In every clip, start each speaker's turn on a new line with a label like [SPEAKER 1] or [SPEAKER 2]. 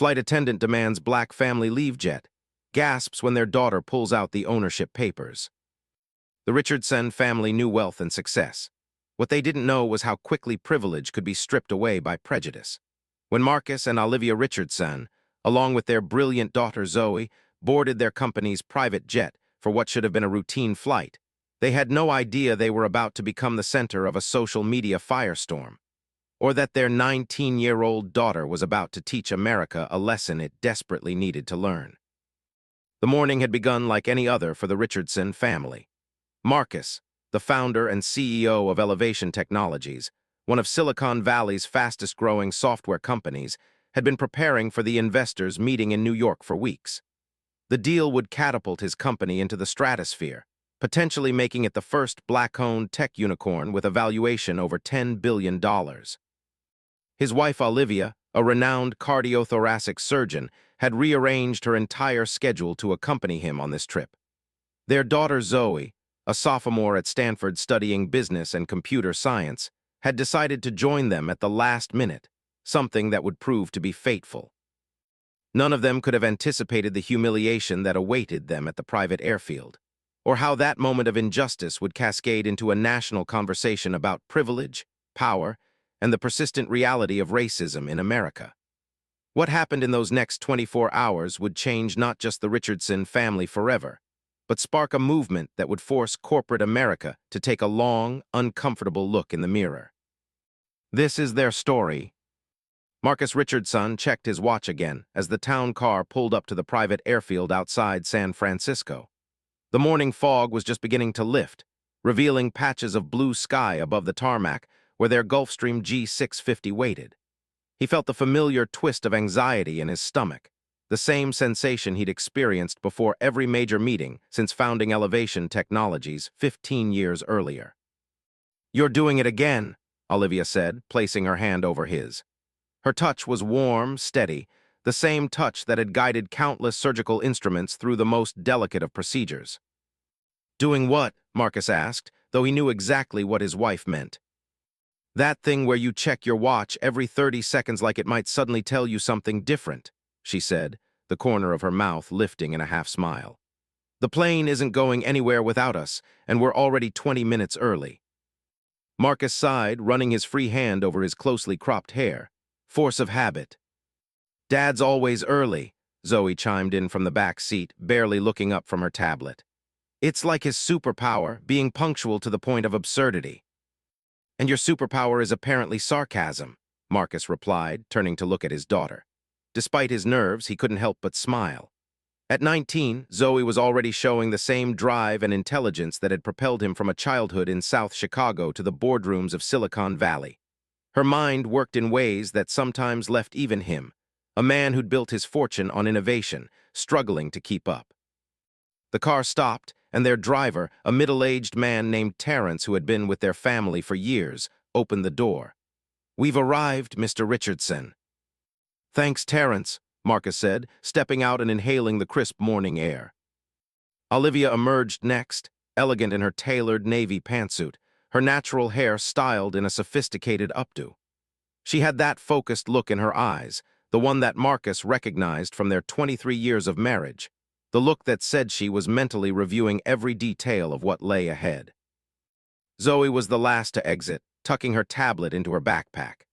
[SPEAKER 1] Flight attendant demands black family leave jet. Gasps when their daughter pulls out the ownership papers. The Richardson family knew wealth and success. What they didn't know was how quickly privilege could be stripped away by prejudice. When Marcus and Olivia Richardson, along with their brilliant daughter Zoe, boarded their company's private jet for what should have been a routine flight, they had no idea they were about to become the center of a social media firestorm, or that their 19-year-old daughter was about to teach America a lesson it desperately needed to learn. The morning had begun like any other for the Richardson family. Marcus, the founder and CEO of Elevation Technologies, one of Silicon Valley's fastest-growing software companies, had been preparing for the investors' meeting in New York for weeks. The deal would catapult his company into the stratosphere, potentially making it the first black-owned tech unicorn with a valuation over $10 billion. His wife Olivia, a renowned cardiothoracic surgeon, had rearranged her entire schedule to accompany him on this trip. Their daughter Zoe, a sophomore at Stanford studying business and computer science, had decided to join them at the last minute, something that would prove to be fateful. None of them could have anticipated the humiliation that awaited them at the private airfield, or how that moment of injustice would cascade into a national conversation about privilege, power, and the persistent reality of racism in America. What happened in those next 24 hours would change not just the Richardson family forever, but spark a movement that would force corporate America to take a long, uncomfortable look in the mirror. This is their story. Marcus Richardson checked his watch again as the town car pulled up to the private airfield outside San Francisco. The morning fog was just beginning to lift, revealing patches of blue sky above the tarmac where their Gulfstream G650 waited. He felt the familiar twist of anxiety in his stomach, the same sensation he'd experienced before every major meeting since founding Elevation Technologies 15 years earlier. "You're doing it again," Olivia said, placing her hand over his. Her touch was warm, steady, the same touch that had guided countless surgical instruments through the most delicate of procedures. "Doing what?" Marcus asked, though he knew exactly what his wife meant. "That thing where you check your watch every 30 seconds like it might suddenly tell you something different," she said, the corner of her mouth lifting in a half-smile. "The plane isn't going anywhere without us, and we're already 20 minutes early." Marcus sighed, running his free hand over his closely cropped hair. Force of habit. "Dad's always early," Zoe chimed in from the back seat, barely looking up from her tablet. "It's like his superpower, being punctual to the point of absurdity." "And your superpower is apparently sarcasm," Marcus replied, turning to look at his daughter. Despite his nerves, he couldn't help but smile. At 19, Zoe was already showing the same drive and intelligence that had propelled him from a childhood in South Chicago to the boardrooms of Silicon Valley. Her mind worked in ways that sometimes left even him, a man who'd built his fortune on innovation, struggling to keep up. The car stopped, and their driver, a middle-aged man named Terrence who had been with their family for years, opened the door. "We've arrived, Mr. Richardson." "Thanks, Terrence," Marcus said, stepping out and inhaling the crisp morning air. Olivia emerged next, elegant in her tailored navy pantsuit, her natural hair styled in a sophisticated updo. She had that focused look in her eyes, the one that Marcus recognized from their 23 years of marriage, the look that said she was mentally reviewing every detail of what lay ahead. Zoe was the last to exit, tucking her tablet into her backpack.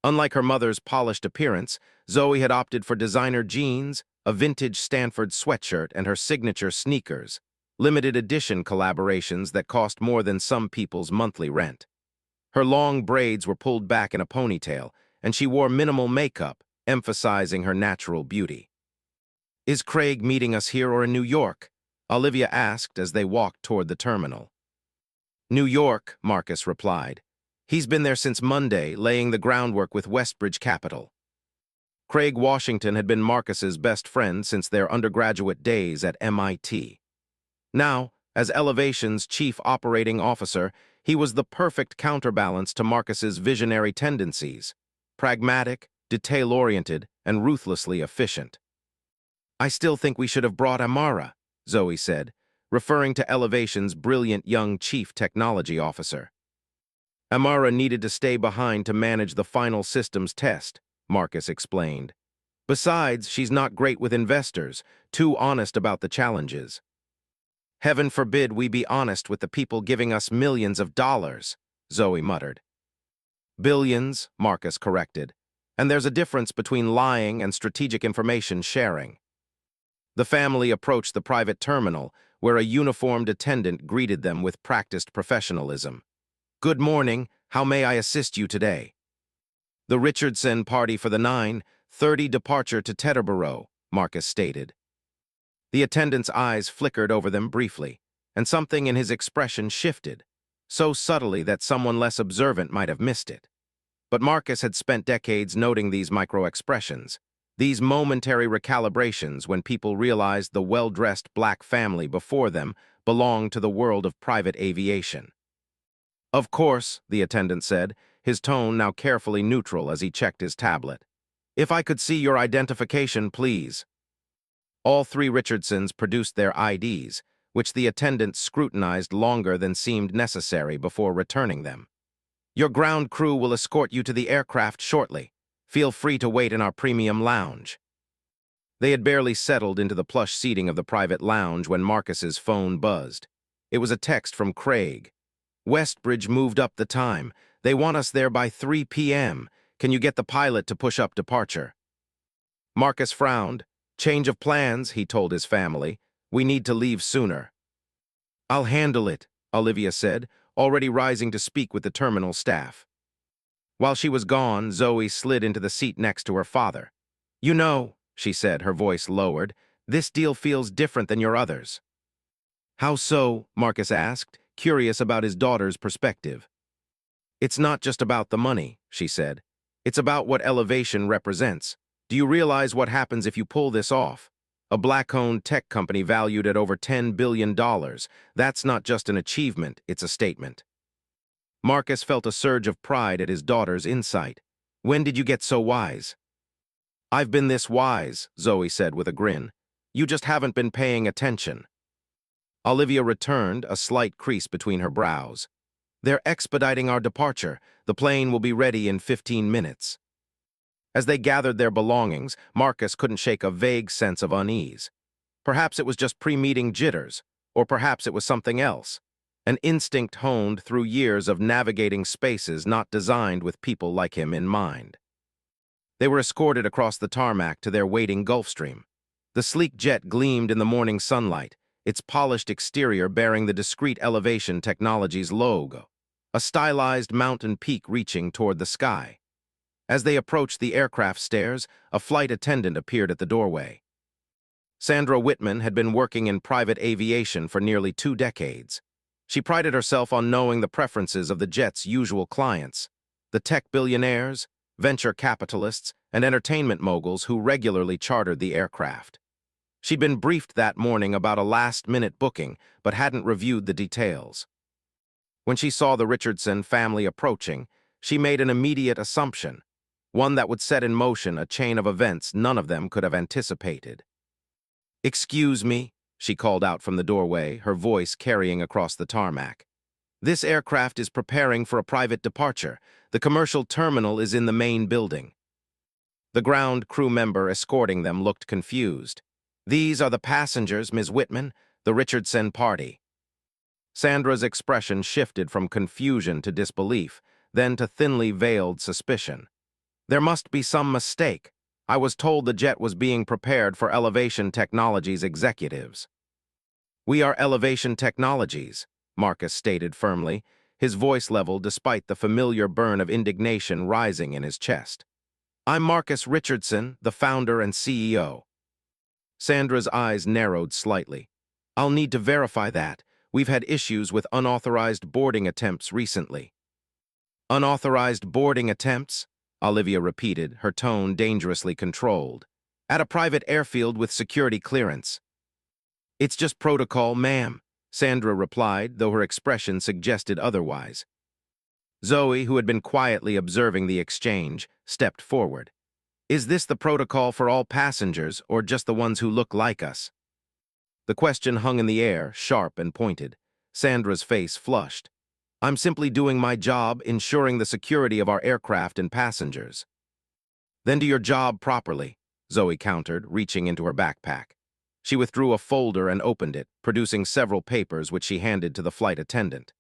[SPEAKER 1] Unlike her mother's polished appearance, Zoe had opted for designer jeans, a vintage Stanford sweatshirt, and her signature sneakers, limited edition collaborations that cost more than some people's monthly rent. Her long braids were pulled back in a ponytail, and she wore minimal makeup, emphasizing her natural beauty. "Is Craig meeting us here or in New York?" Olivia asked as they walked toward the terminal. "New York," Marcus replied. "He's been there since Monday, laying the groundwork with Westbridge Capital." Craig Washington had been Marcus's best friend since their undergraduate days at MIT. Now, as Elevation's chief operating officer, he was the perfect counterbalance to Marcus's visionary tendencies, pragmatic, detail-oriented, and ruthlessly efficient. "I still think we should have brought Amara," Zoe said, referring to Elevation's brilliant young chief technology officer. "Amara needed to stay behind to manage the final systems test," Marcus explained. Besides, she's not great with investors, too honest about the challenges. Heaven forbid we be honest with the people giving us millions of dollars, Zoe muttered. Billions, Marcus corrected. And there's a difference between lying and strategic information sharing. The family approached the private terminal, where a uniformed attendant greeted them with practiced professionalism. Good morning, how may I assist you today? The Richardson party for the 9:30 departure to Teterboro, Marcus stated. The attendant's eyes flickered over them briefly, and something in his expression shifted, so subtly that someone less observant might have missed it. But Marcus had spent decades noting these micro-expressions, these momentary recalibrations when people realized the well-dressed black family before them belonged to the world of private aviation. Of course, the attendant said, his tone now carefully neutral as he checked his tablet. If I could see your identification, please. All three Richardsons produced their IDs, which the attendant scrutinized longer than seemed necessary before returning them. Your ground crew will escort you to the aircraft shortly. Feel free to wait in our premium lounge. They had barely settled into the plush seating of the private lounge when Marcus's phone buzzed. It was a text from Craig. Westbridge moved up the time. They want us there by 3 p.m. Can you get the pilot to push up departure? Marcus frowned. Change of plans, he told his family. We need to leave sooner. I'll handle it, Olivia said, already rising to speak with the terminal staff. While she was gone, Zoe slid into the seat next to her father. You know, she said, her voice lowered, this deal feels different than your others. How so? Marcus asked, curious about his daughter's perspective. It's not just about the money, she said. It's about what elevation represents. Do you realize what happens if you pull this off? A black-owned tech company valued at over $10 billion. That's not just an achievement, it's a statement. Marcus felt a surge of pride at his daughter's insight. When did you get so wise? I've been this wise, Zoe said with a grin. You just haven't been paying attention. Olivia returned, a slight crease between her brows. They're expediting our departure. The plane will be ready in 15 minutes. As they gathered their belongings, Marcus couldn't shake a vague sense of unease. Perhaps it was just pre-meeting jitters, or perhaps it was something else. An instinct honed through years of navigating spaces not designed with people like him in mind. They were escorted across the tarmac to their waiting Gulfstream. The sleek jet gleamed in the morning sunlight, its polished exterior bearing the discreet Elevation Technologies logo, a stylized mountain peak reaching toward the sky. As they approached the aircraft stairs, a flight attendant appeared at the doorway. Sandra Whitman had been working in private aviation for nearly 2 decades. She prided herself on knowing the preferences of the jet's usual clients, the tech billionaires, venture capitalists, and entertainment moguls who regularly chartered the aircraft. She'd been briefed that morning about a last-minute booking, but hadn't reviewed the details. When she saw the Richardson family approaching, she made an immediate assumption, one that would set in motion a chain of events none of them could have anticipated. Excuse me, she called out from the doorway, her voice carrying across the tarmac. This aircraft is preparing for a private departure. The commercial terminal is in the main building. The ground crew member escorting them looked confused. These are the passengers, Ms. Whitman, the Richardson party. Sandra's expression shifted from confusion to disbelief, then to thinly veiled suspicion. There must be some mistake. I was told the jet was being prepared for Elevation Technologies executives. We are Elevation Technologies, Marcus stated firmly, his voice level despite the familiar burn of indignation rising in his chest. I'm Marcus Richardson, the founder and CEO. Sandra's eyes narrowed slightly. I'll need to verify that. We've had issues with unauthorized boarding attempts recently. Unauthorized boarding attempts? Olivia repeated, her tone dangerously controlled. At a private airfield with security clearance. It's just protocol, ma'am, Sandra replied, though her expression suggested otherwise. Zoe, who had been quietly observing the exchange, stepped forward. Is this the protocol for all passengers, or just the ones who look like us? The question hung in the air, sharp and pointed. Sandra's face flushed. I'm simply doing my job, ensuring the security of our aircraft and passengers. Then do your job properly, Zoe countered, reaching into her backpack. She withdrew a folder and opened it, producing several papers which she handed to the flight attendant.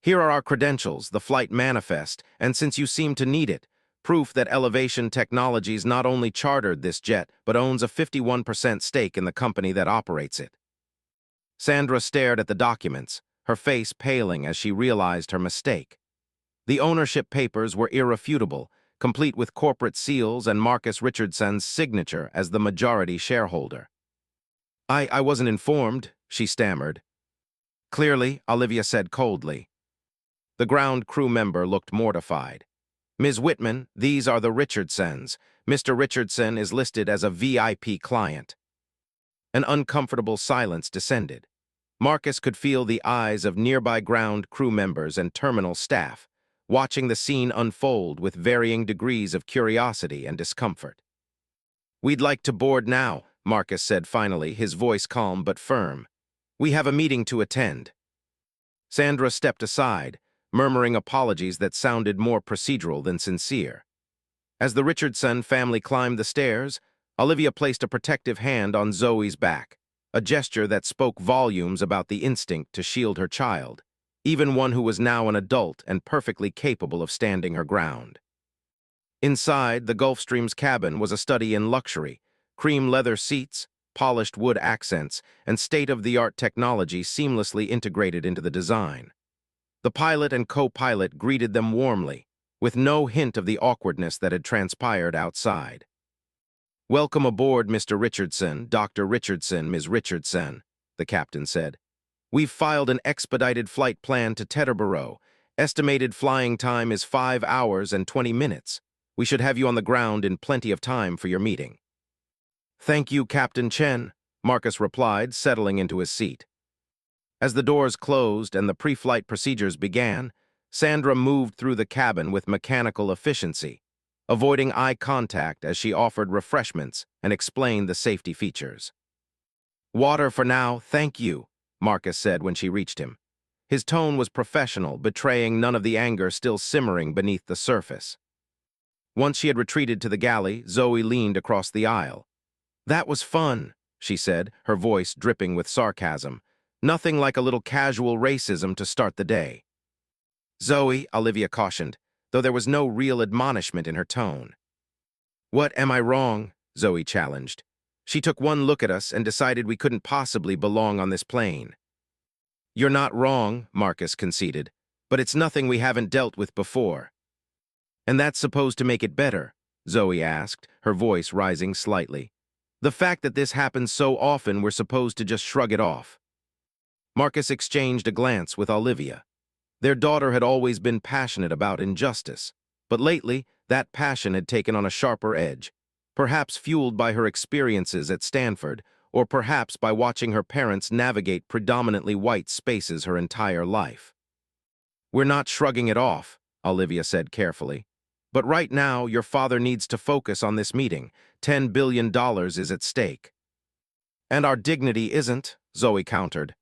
[SPEAKER 1] Here are our credentials, the flight manifest, and since you seem to need it, proof that Elevation Technologies not only chartered this jet, but owns a 51% stake in the company that operates it. Sandra stared at the documents, her face paling as she realized her mistake. The ownership papers were irrefutable, complete with corporate seals and Marcus Richardson's signature as the majority shareholder. I wasn't informed, she stammered. Clearly, Olivia said coldly. The ground crew member looked mortified. Ms. Whitman, these are the Richardsons. Mr. Richardson is listed as a VIP client. An uncomfortable silence descended. Marcus could feel the eyes of nearby ground crew members and terminal staff, watching the scene unfold with varying degrees of curiosity and discomfort. We'd like to board now, Marcus said finally, his voice calm but firm. We have a meeting to attend. Sandra stepped aside, murmuring apologies that sounded more procedural than sincere. As the Richardson family climbed the stairs, Olivia placed a protective hand on Zoe's back, a gesture that spoke volumes about the instinct to shield her child, even one who was now an adult and perfectly capable of standing her ground. Inside, the Gulfstream's cabin was a study in luxury, cream leather seats, polished wood accents, and state-of-the-art technology seamlessly integrated into the design. The pilot and co-pilot greeted them warmly, with no hint of the awkwardness that had transpired outside. Welcome aboard, Mr. Richardson, Dr. Richardson, Ms. Richardson, the captain said. We've filed an expedited flight plan to Teterboro. Estimated flying time is 5 hours and 20 minutes. We should have you on the ground in plenty of time for your meeting. Thank you, Captain Chen, Marcus replied, settling into his seat. As the doors closed and the pre-flight procedures began, Sandra moved through the cabin with mechanical efficiency, avoiding eye contact as she offered refreshments and explained the safety features. Water for now, thank you, Marcus said when she reached him. His tone was professional, betraying none of the anger still simmering beneath the surface. Once she had retreated to the galley, Zoe leaned across the aisle. That was fun, she said, her voice dripping with sarcasm. Nothing like a little casual racism to start the day. Zoe, Olivia cautioned, though there was no real admonishment in her tone. What, am I wrong? Zoe challenged. She took one look at us and decided we couldn't possibly belong on this plane. You're not wrong, Marcus conceded, but it's nothing we haven't dealt with before. And that's supposed to make it better, Zoe asked, her voice rising slightly. The fact that this happens so often, we're supposed to just shrug it off. Marcus exchanged a glance with Olivia. Their daughter had always been passionate about injustice, but lately that passion had taken on a sharper edge, perhaps fueled by her experiences at Stanford, or perhaps by watching her parents navigate predominantly white spaces her entire life. We're not shrugging it off, Olivia said carefully. But right now, your father needs to focus on this meeting. $10 billion is at stake. And our dignity isn't, Zoe countered.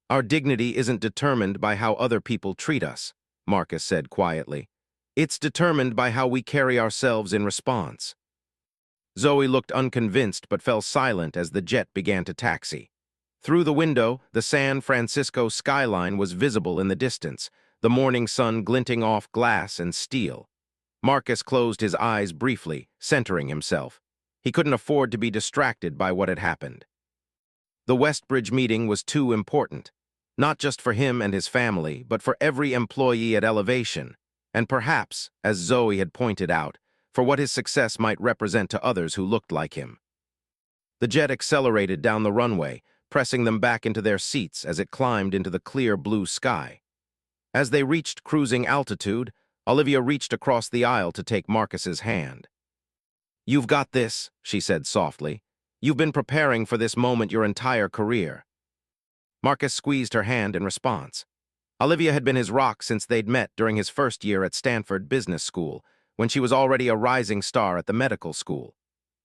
[SPEAKER 1] Our dignity isn't determined by how other people treat us, Marcus said quietly. It's determined by how we carry ourselves in response. Zoe looked unconvinced but fell silent as the jet began to taxi. Through the window, the San Francisco skyline was visible in the distance, the morning sun glinting off glass and steel. Marcus closed his eyes briefly, centering himself. He couldn't afford to be distracted by what had happened. The Westbridge meeting was too important, not just for him and his family, but for every employee at Elevation, and perhaps, as Zoe had pointed out, for what his success might represent to others who looked like him. The jet accelerated down the runway, pressing them back into their seats as it climbed into the clear blue sky. As they reached cruising altitude, Olivia reached across the aisle to take Marcus's hand. You've got this, she said softly. You've been preparing for this moment your entire career. Marcus squeezed her hand in response. Olivia had been his rock since they'd met during his first year at Stanford Business School, when she was already a rising star at the medical school.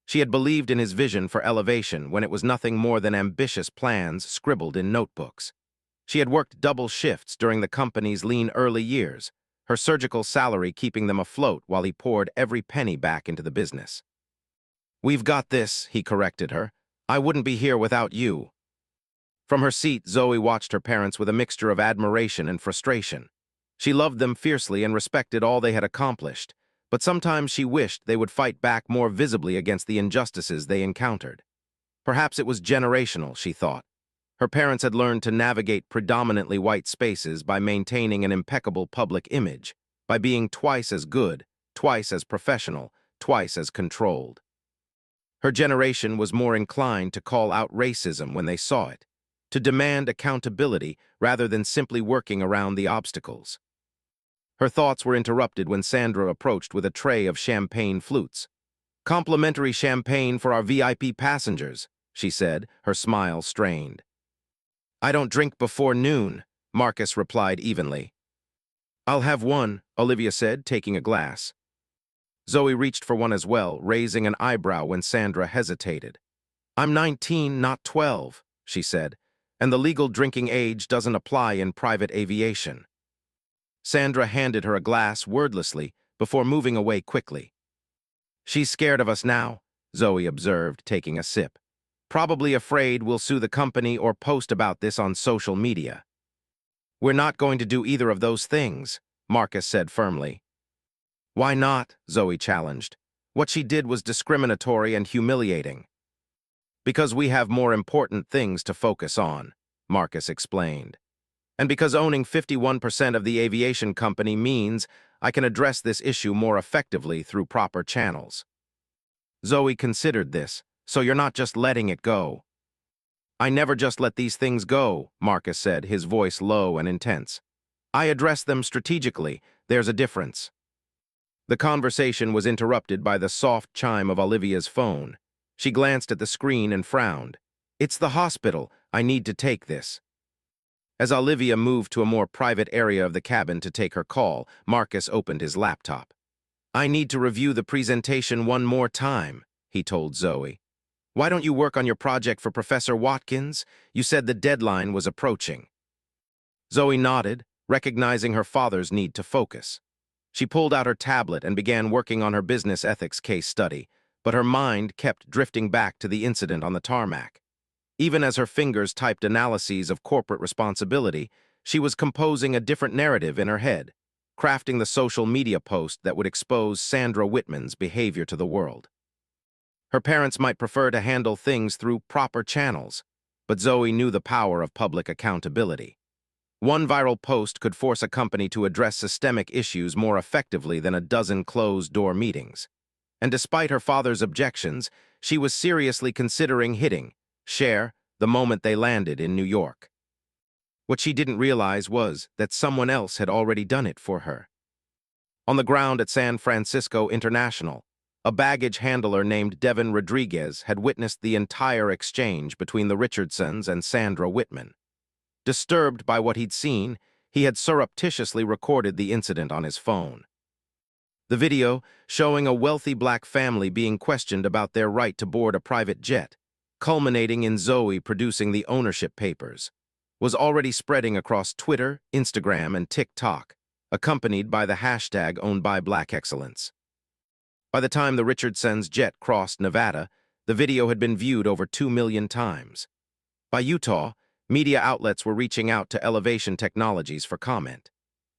[SPEAKER 1] She had believed in his vision for Elevation when it was nothing more than ambitious plans scribbled in notebooks. She had worked double shifts during the company's lean early years, her surgical salary keeping them afloat while he poured every penny back into the business. "We've got this," he corrected her. "I wouldn't be here without you." From her seat, Zoe watched her parents with a mixture of admiration and frustration. She loved them fiercely and respected all they had accomplished, but sometimes she wished they would fight back more visibly against the injustices they encountered. Perhaps it was generational, she thought. Her parents had learned to navigate predominantly white spaces by maintaining an impeccable public image, by being twice as good, twice as professional, twice as controlled. Her generation was more inclined to call out racism when they saw it, to demand accountability rather than simply working around the obstacles. Her thoughts were interrupted when Sandra approached with a tray of champagne flutes. "Complimentary champagne for our VIP passengers," she said, her smile strained. "I don't drink before noon," Marcus replied evenly. "I'll have one," Olivia said, taking a glass. Zoe reached for one as well, raising an eyebrow when Sandra hesitated. "I'm 19, not 12, she said, "and the legal drinking age doesn't apply in private aviation." Sandra handed her a glass wordlessly before moving away quickly. "She's scared of us now," Zoe observed, taking a sip. "Probably afraid we'll sue the company or post about this on social media." "We're not going to do either of those things," Marcus said firmly. "Why not?" Zoe challenged. "What she did was discriminatory and humiliating." "Because we have more important things to focus on," Marcus explained. "And because owning 51% of the aviation company means I can address this issue more effectively through proper channels." Zoe considered this, "So you're not just letting it go." "I never just let these things go," Marcus said, his voice low and intense. "I address them strategically. There's a difference." The conversation was interrupted by the soft chime of Olivia's phone. She glanced at the screen and frowned. "It's the hospital. I need to take this." As Olivia moved to a more private area of the cabin to take her call, Marcus opened his laptop. "I need to review the presentation one more time," he told Zoe. "Why don't you work on your project for Professor Watkins? You said the deadline was approaching." Zoe nodded, recognizing her father's need to focus. She pulled out her tablet and began working on her business ethics case study, but her mind kept drifting back to the incident on the tarmac. Even as her fingers typed analyses of corporate responsibility, she was composing a different narrative in her head, crafting the social media post that would expose Sandra Whitman's behavior to the world. Her parents might prefer to handle things through proper channels, but Zoe knew the power of public accountability. One viral post could force a company to address systemic issues more effectively than a dozen closed-door meetings. And despite her father's objections, she was seriously considering hitting share the moment they landed in New York. What she didn't realize was that someone else had already done it for her. On the ground at San Francisco International, a baggage handler named Devin Rodriguez had witnessed the entire exchange between the Richardsons and Sandra Whitman. Disturbed by what he'd seen, he had surreptitiously recorded the incident on his phone. The video, showing a wealthy black family being questioned about their right to board a private jet, culminating in Zoe producing the ownership papers, was already spreading across Twitter, Instagram, and TikTok, accompanied by the hashtag owned by Black Excellence. By the time the Richardsons' jet crossed Nevada, the video had been viewed over 2 million times. By Utah, media outlets were reaching out to Elevation Technologies for comment.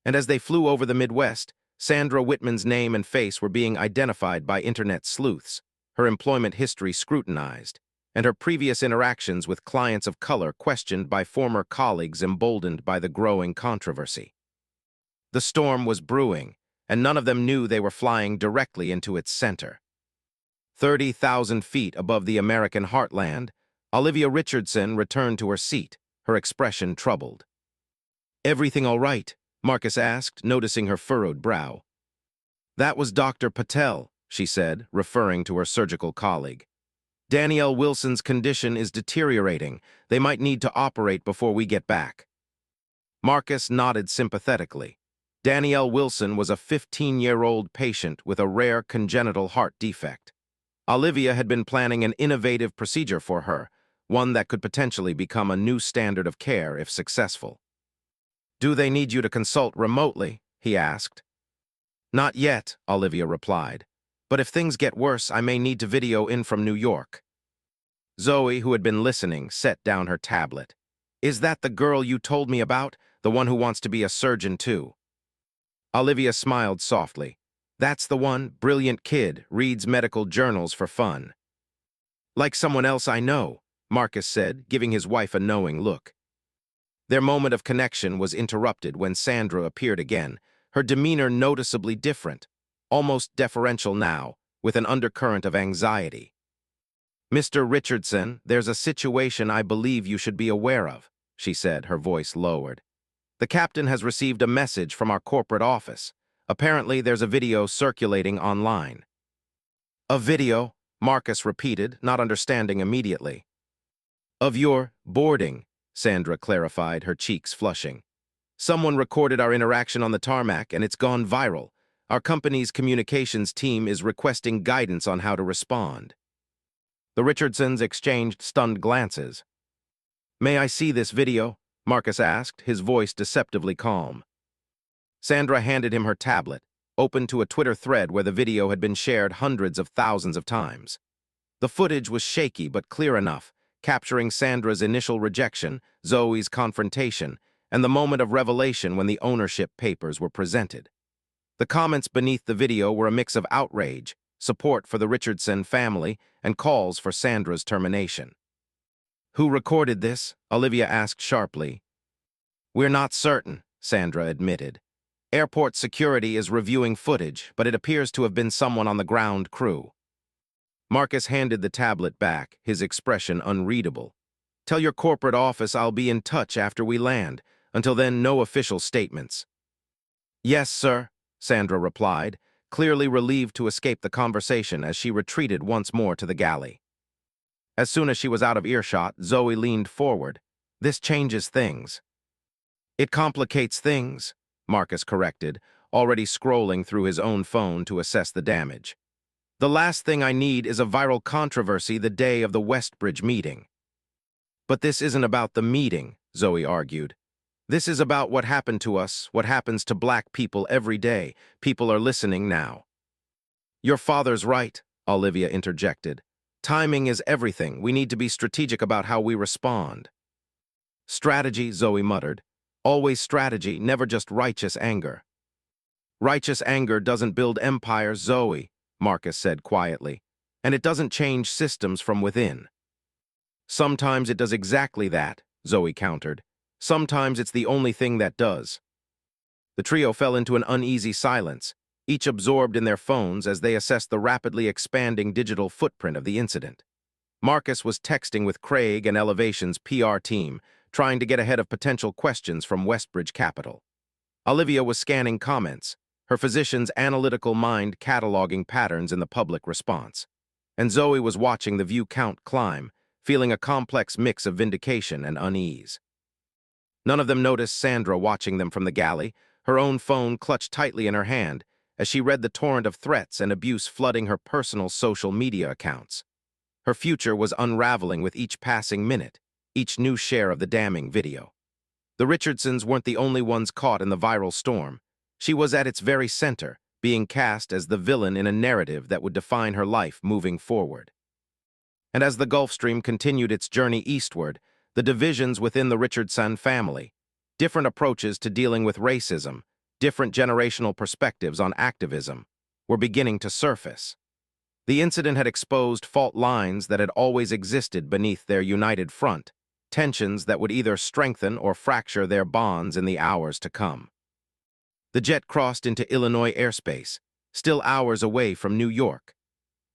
[SPEAKER 1] And as they flew over the Midwest, Sandra Whitman's name and face were being identified by internet sleuths, her employment history scrutinized, and her previous interactions with clients of color questioned by former colleagues emboldened by the growing controversy. The storm was brewing, and none of them knew they were flying directly into its center. 30,000 feet above the American heartland, Olivia Richardson returned to her seat, her expression troubled. "Everything all right?" Marcus asked, noticing her furrowed brow. "That was Dr. Patel," she said, referring to her surgical colleague. "Danielle Wilson's condition is deteriorating. They might need to operate before we get back." Marcus nodded sympathetically. Danielle Wilson was a 15-year-old patient with a rare congenital heart defect. Olivia had been planning an innovative procedure for her, one that could potentially become a new standard of care if successful. "Do they need you to consult remotely?" he asked. "Not yet," Olivia replied, But if things get worse, I may need to video in from New York. Zoe, who had been listening, set down her tablet. Is that the girl you told me about? The one who wants to be a surgeon, too? Olivia smiled softly. That's the one, brilliant kid, reads medical journals for fun. Like someone else I know, Marcus said, giving his wife a knowing look. Their moment of connection was interrupted when Sandra appeared again, her demeanor noticeably different, almost deferential now, with an undercurrent of anxiety. Mr. Richardson, there's a situation I believe you should be aware of, she said, her voice lowered. The captain has received a message from our corporate office. Apparently, there's a video circulating online. A video? Marcus repeated, not understanding immediately. Of your boarding, Sandra clarified, her cheeks flushing. Someone recorded our interaction on the tarmac, and it's gone viral. Our company's communications team is requesting guidance on how to respond. The Richardsons exchanged stunned glances. May I see this video? Marcus asked, his voice deceptively calm. Sandra handed him her tablet, open to a Twitter thread where the video had been shared hundreds of thousands of times. The footage was shaky but clear enough, capturing Sandra's initial rejection, Zoe's confrontation, and the moment of revelation when the ownership papers were presented. The comments beneath the video were a mix of outrage, support for the Richardson family, and calls for Sandra's termination. Who recorded this? Olivia asked sharply. We're not certain, Sandra admitted. Airport security is reviewing footage, but it appears to have been someone on the ground crew. Marcus handed the tablet back, his expression unreadable. Tell your corporate office I'll be in touch after we land. Until then, no official statements. Yes, sir, Sandra replied, clearly relieved to escape the conversation as she retreated once more to the galley. As soon as she was out of earshot, Zoe leaned forward. This changes things. It complicates things, Marcus corrected, already scrolling through his own phone to assess the damage. The last thing I need is a viral controversy the day of the Westbridge meeting. But this isn't about the meeting, Zoe argued. This is about what happened to us, what happens to black people every day. People are listening now. Your father's right, Olivia interjected. Timing is everything. We need to be strategic about how we respond. Strategy, Zoe muttered. Always strategy, never just righteous anger. Righteous anger doesn't build empires, Zoe, Marcus said quietly, and it doesn't change systems from within. Sometimes it does exactly that, Zoe countered. Sometimes it's the only thing that does. The trio fell into an uneasy silence, each absorbed in their phones as they assessed the rapidly expanding digital footprint of the incident. Marcus was texting with Craig and Elevation's PR team, trying to get ahead of potential questions from Westbridge Capital. Olivia was scanning comments, her physician's analytical mind cataloging patterns in the public response. And Zoe was watching the view count climb, feeling a complex mix of vindication and unease. None of them noticed Sandra watching them from the galley, her own phone clutched tightly in her hand, as she read the torrent of threats and abuse flooding her personal social media accounts. Her future was unraveling with each passing minute, each new share of the damning video. The Richardsons weren't the only ones caught in the viral storm. She was at its very center, being cast as the villain in a narrative that would define her life moving forward. And as the Gulf Stream continued its journey eastward, the divisions within the Richardson family, different approaches to dealing with racism, different generational perspectives on activism, were beginning to surface. The incident had exposed fault lines that had always existed beneath their united front, tensions that would either strengthen or fracture their bonds in the hours to come. The jet crossed into Illinois airspace, still hours away from New York.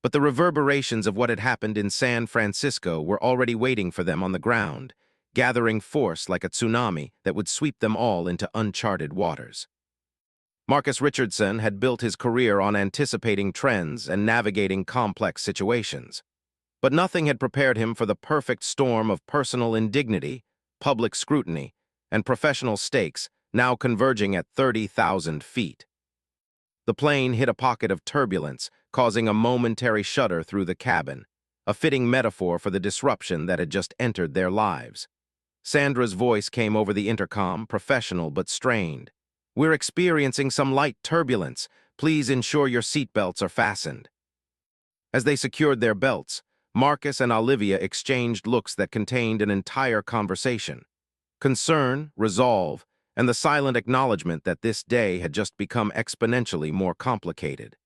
[SPEAKER 1] But the reverberations of what had happened in San Francisco were already waiting for them on the ground, gathering force like a tsunami that would sweep them all into uncharted waters. Marcus Richardson had built his career on anticipating trends and navigating complex situations. But nothing had prepared him for the perfect storm of personal indignity, public scrutiny, and professional stakes now converging at 30,000 feet. The plane hit a pocket of turbulence, causing a momentary shudder through the cabin, a fitting metaphor for the disruption that had just entered their lives. Sandra's voice came over the intercom, professional but strained. We're experiencing some light turbulence. Please ensure your seatbelts are fastened. As they secured their belts, Marcus and Olivia exchanged looks that contained an entire conversation. Concern, resolve, and the silent acknowledgement that this day had just become exponentially more complicated.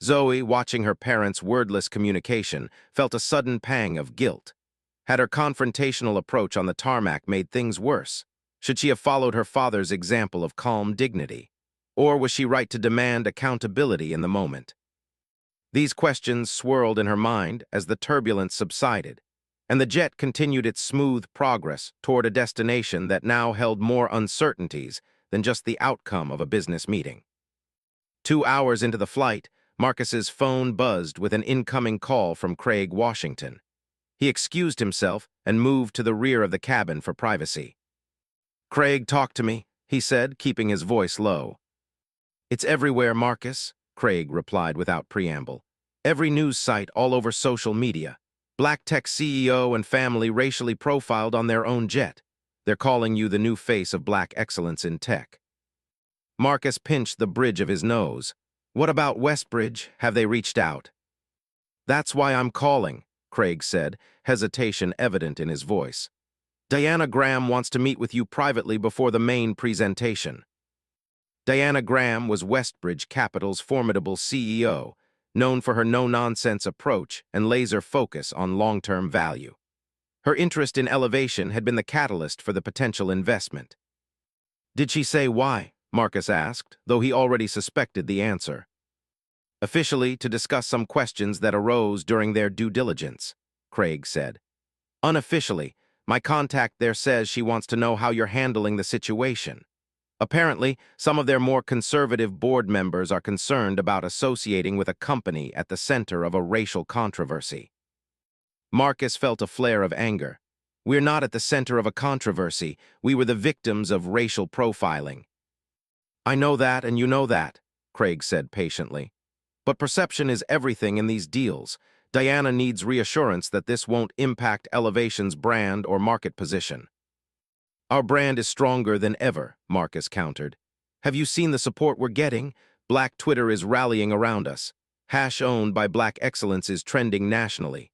[SPEAKER 1] Zoe, watching her parents' wordless communication, felt a sudden pang of guilt. Had her confrontational approach on the tarmac made things worse? Should she have followed her father's example of calm dignity? Or was she right to demand accountability in the moment? These questions swirled in her mind as the turbulence subsided, and the jet continued its smooth progress toward a destination that now held more uncertainties than just the outcome of a business meeting. 2 hours into the flight, Marcus's phone buzzed with an incoming call from Craig Washington. He excused himself and moved to the rear of the cabin for privacy. "Craig, talk to me," he said, keeping his voice low. "It's everywhere, Marcus," Craig replied without preamble. "Every news site all over social media. Black tech CEO and family racially profiled on their own jet. They're calling you the new face of black excellence in tech." Marcus pinched the bridge of his nose. "What about Westbridge? Have they reached out?" "That's why I'm calling," Craig said, hesitation evident in his voice. "Diana Graham wants to meet with you privately before the main presentation." Diana Graham was Westbridge Capital's formidable CEO, known for her no-nonsense approach and laser focus on long-term value. Her interest in elevation had been the catalyst for the potential investment. "Did she say why?" Marcus asked, though he already suspected the answer. "Officially, to discuss some questions that arose during their due diligence," Craig said. "Unofficially, my contact there says she wants to know how you're handling the situation. Apparently, some of their more conservative board members are concerned about associating with a company at the center of a racial controversy." Marcus felt a flare of anger. "We're not at the center of a controversy. We were the victims of racial profiling." "I know that, and you know that," Craig said patiently. "But perception is everything in these deals. Diana needs reassurance that this won't impact Elevation's brand or market position." "Our brand is stronger than ever," Marcus countered. "Have you seen the support we're getting? Black Twitter is rallying around us. Hash owned by Black Excellence is trending nationally."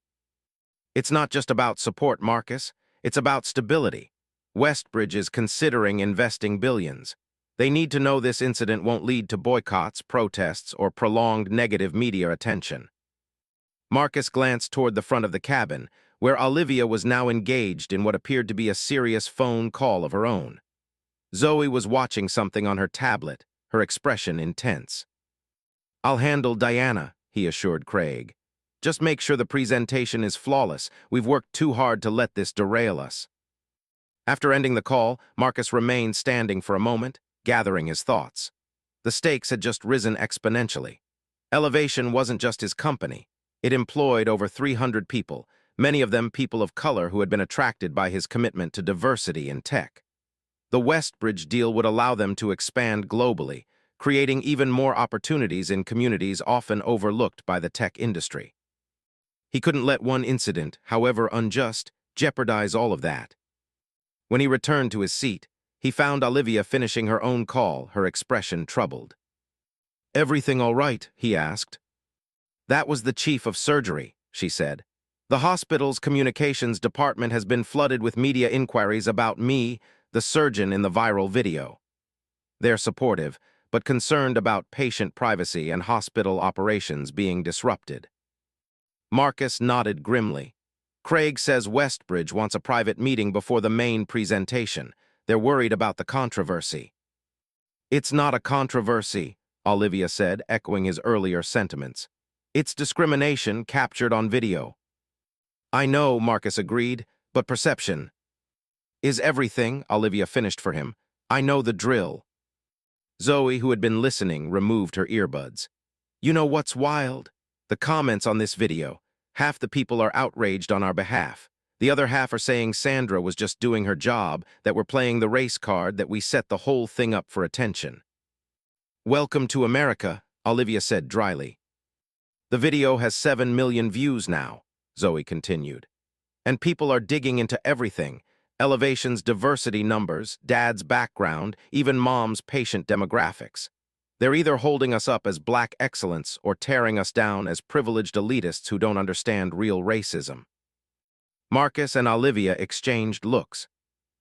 [SPEAKER 1] "It's not just about support, Marcus. It's about stability. Westbridge is considering investing billions. They need to know this incident won't lead to boycotts, protests, or prolonged negative media attention." Marcus glanced toward the front of the cabin, where Olivia was now engaged in what appeared to be a serious phone call of her own. Zoe was watching something on her tablet, her expression intense. "I'll handle Diana," he assured Craig. "Just make sure the presentation is flawless. We've worked too hard to let this derail us." After ending the call, Marcus remained standing for a moment, gathering his thoughts. The stakes had just risen exponentially. Elevation wasn't just his company. It employed over 300 people, many of them people of color who had been attracted by his commitment to diversity in tech. The Westbridge deal would allow them to expand globally, creating even more opportunities in communities often overlooked by the tech industry. He couldn't let one incident, however unjust, jeopardize all of that. When he returned to his seat, he found Olivia finishing her own call, her expression troubled. "Everything all right?" he asked. "That was the chief of surgery," she said. "The hospital's communications department has been flooded with media inquiries about me, the surgeon in the viral video. They're supportive, but concerned about patient privacy and hospital operations being disrupted." Marcus nodded grimly. "Craig says Westbridge wants a private meeting before the main presentation. They're worried about the controversy." "It's not a controversy," Olivia said, echoing his earlier sentiments. "It's discrimination captured on video." "I know," Marcus agreed, "but perception is everything," Olivia finished for him. "I know the drill." Zoe, who had been listening, removed her earbuds. "You know what's wild? The comments on this video. Half the people are outraged on our behalf. The other half are saying Sandra was just doing her job, that we're playing the race card, that we set the whole thing up for attention." "Welcome to America," Olivia said dryly. "The video has 7 million views now," Zoe continued. "And people are digging into everything. Elevation's diversity numbers, dad's background, even mom's patient demographics. They're either holding us up as black excellence or tearing us down as privileged elitists who don't understand real racism. Marcus and Olivia exchanged looks.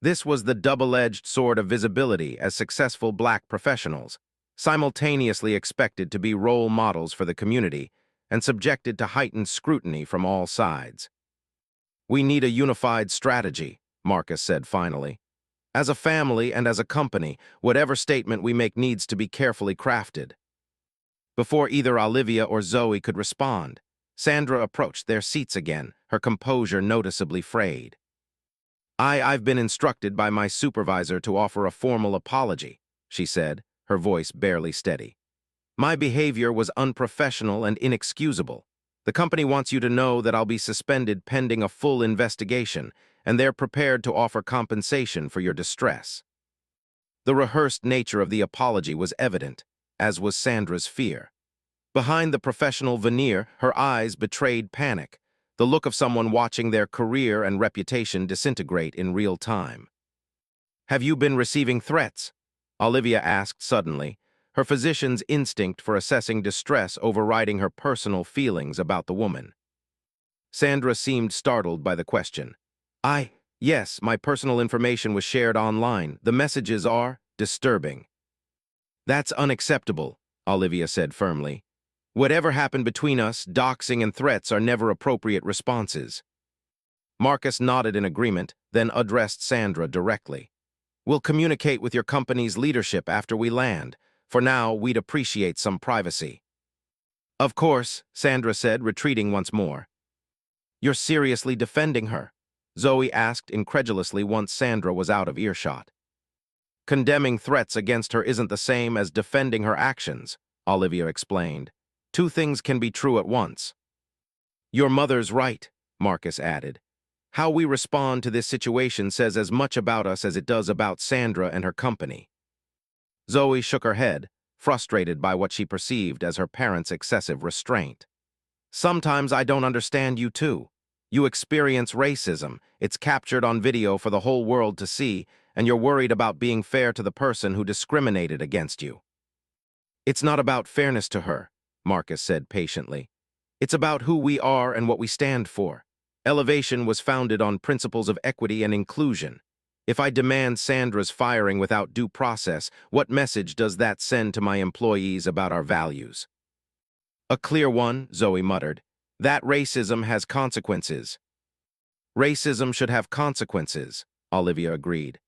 [SPEAKER 1] This was the double-edged sword of visibility as successful black professionals, simultaneously expected to be role models for the community and subjected to heightened scrutiny from all sides. "We need a unified strategy," Marcus said finally. "As a family and as a company, whatever statement we make needs to be carefully crafted." Before either Olivia or Zoe could respond, Sandra approached their seats again, her composure noticeably frayed. I've been instructed by my supervisor to offer a formal apology," she said, her voice barely steady. "My behavior was unprofessional and inexcusable. The company wants you to know that I'll be suspended pending a full investigation, and they're prepared to offer compensation for your distress." The rehearsed nature of the apology was evident, as was Sandra's fear. Behind the professional veneer, her eyes betrayed panic, the look of someone watching their career and reputation disintegrate in real time. "Have you been receiving threats?" Olivia asked suddenly, her physician's instinct for assessing distress overriding her personal feelings about the woman. Sandra seemed startled by the question. Yes, my personal information was shared online. The messages are disturbing." "That's unacceptable," Olivia said firmly. "Whatever happened between us, doxing and threats are never appropriate responses." Marcus nodded in agreement, then addressed Sandra directly. "We'll communicate with your company's leadership after we land. For now, we'd appreciate some privacy." "Of course," Sandra said, retreating once more. "You're seriously defending her?" Zoe asked incredulously once Sandra was out of earshot. "Condemning threats against her isn't the same as defending her actions," Olivia explained. "Two things can be true at once." "Your mother's right," Marcus added. "How we respond to this situation says as much about us as it does about Sandra and her company." Zoe shook her head, frustrated by what she perceived as her parents' excessive restraint. "Sometimes I don't understand you too. You experience racism, it's captured on video for the whole world to see, and you're worried about being fair to the person who discriminated against you." "It's not about fairness to her," Marcus said patiently. "It's about who we are and what we stand for. Elevation was founded on principles of equity and inclusion. If I demand Sandra's firing without due process, what message does that send to my employees about our values?" "A clear one," Zoe muttered. "That racism has consequences." "Racism should have consequences," Olivia agreed.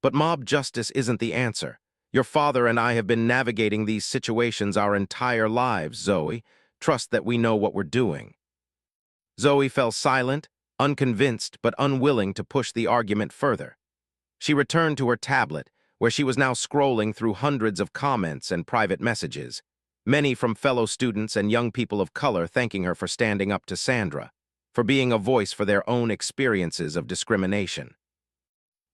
[SPEAKER 1] "But mob justice isn't the answer. Your father and I have been navigating these situations our entire lives, Zoe. Trust that we know what we're doing." Zoe fell silent, unconvinced but unwilling to push the argument further. She returned to her tablet, where she was now scrolling through hundreds of comments and private messages, many from fellow students and young people of color thanking her for standing up to Sandra, for being a voice for their own experiences of discrimination.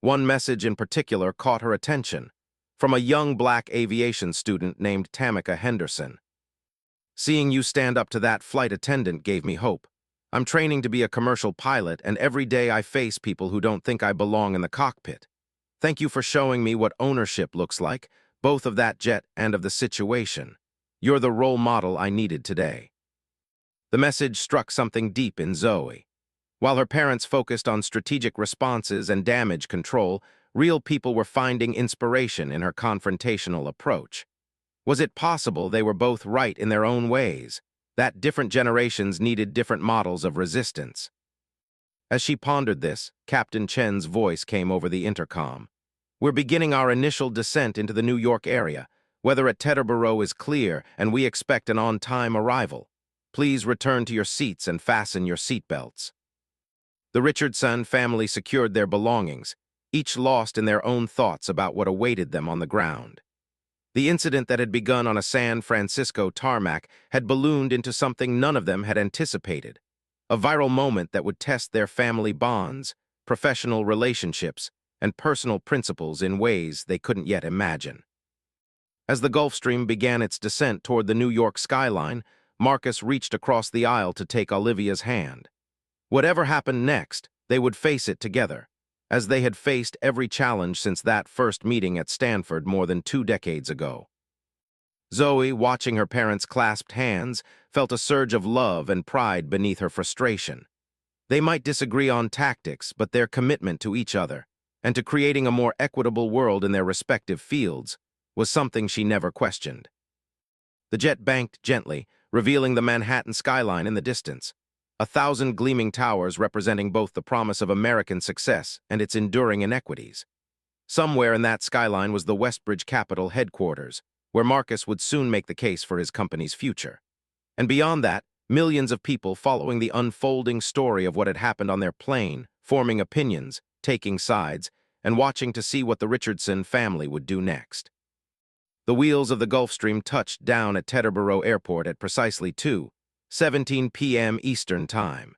[SPEAKER 1] One message in particular caught her attention, from a young black aviation student named Tamika Henderson. "Seeing you stand up to that flight attendant gave me hope. I'm training to be a commercial pilot, and every day I face people who don't think I belong in the cockpit. Thank you for showing me what ownership looks like, both of that jet and of the situation. You're the role model I needed today." The message struck something deep in Zoe. While her parents focused on strategic responses and damage control, real people were finding inspiration in her confrontational approach. Was it possible they were both right in their own ways, that different generations needed different models of resistance? As she pondered this, Captain Chen's voice came over the intercom. "We're beginning our initial descent into the New York area. Weather at Teterboro is clear, and we expect an on-time arrival. Please return to your seats and fasten your seatbelts." The Richardson family secured their belongings, each lost in their own thoughts about what awaited them on the ground. The incident that had begun on a San Francisco tarmac had ballooned into something none of them had anticipated, a viral moment that would test their family bonds, professional relationships, and personal principles in ways they couldn't yet imagine. As the Gulfstream began its descent toward the New York skyline, Marcus reached across the aisle to take Olivia's hand. Whatever happened next, they would face it together, as they had faced every challenge since that first meeting at Stanford more than 2 decades ago. Zoe, watching her parents' clasped hands, felt a surge of love and pride beneath her frustration. They might disagree on tactics, but their commitment to each other, and to creating a more equitable world in their respective fields, was something she never questioned. The jet banked gently, revealing the Manhattan skyline in the distance, 1,000 gleaming towers representing both the promise of American success and its enduring inequities. Somewhere in that skyline was the Westbridge Capital headquarters, where Marcus would soon make the case for his company's future. And beyond that, millions of people following the unfolding story of what had happened on their plane, forming opinions, taking sides, and watching to see what the Richardson family would do next. The wheels of the Gulfstream touched down at Teterboro Airport at precisely 2:17 p.m. Eastern Time.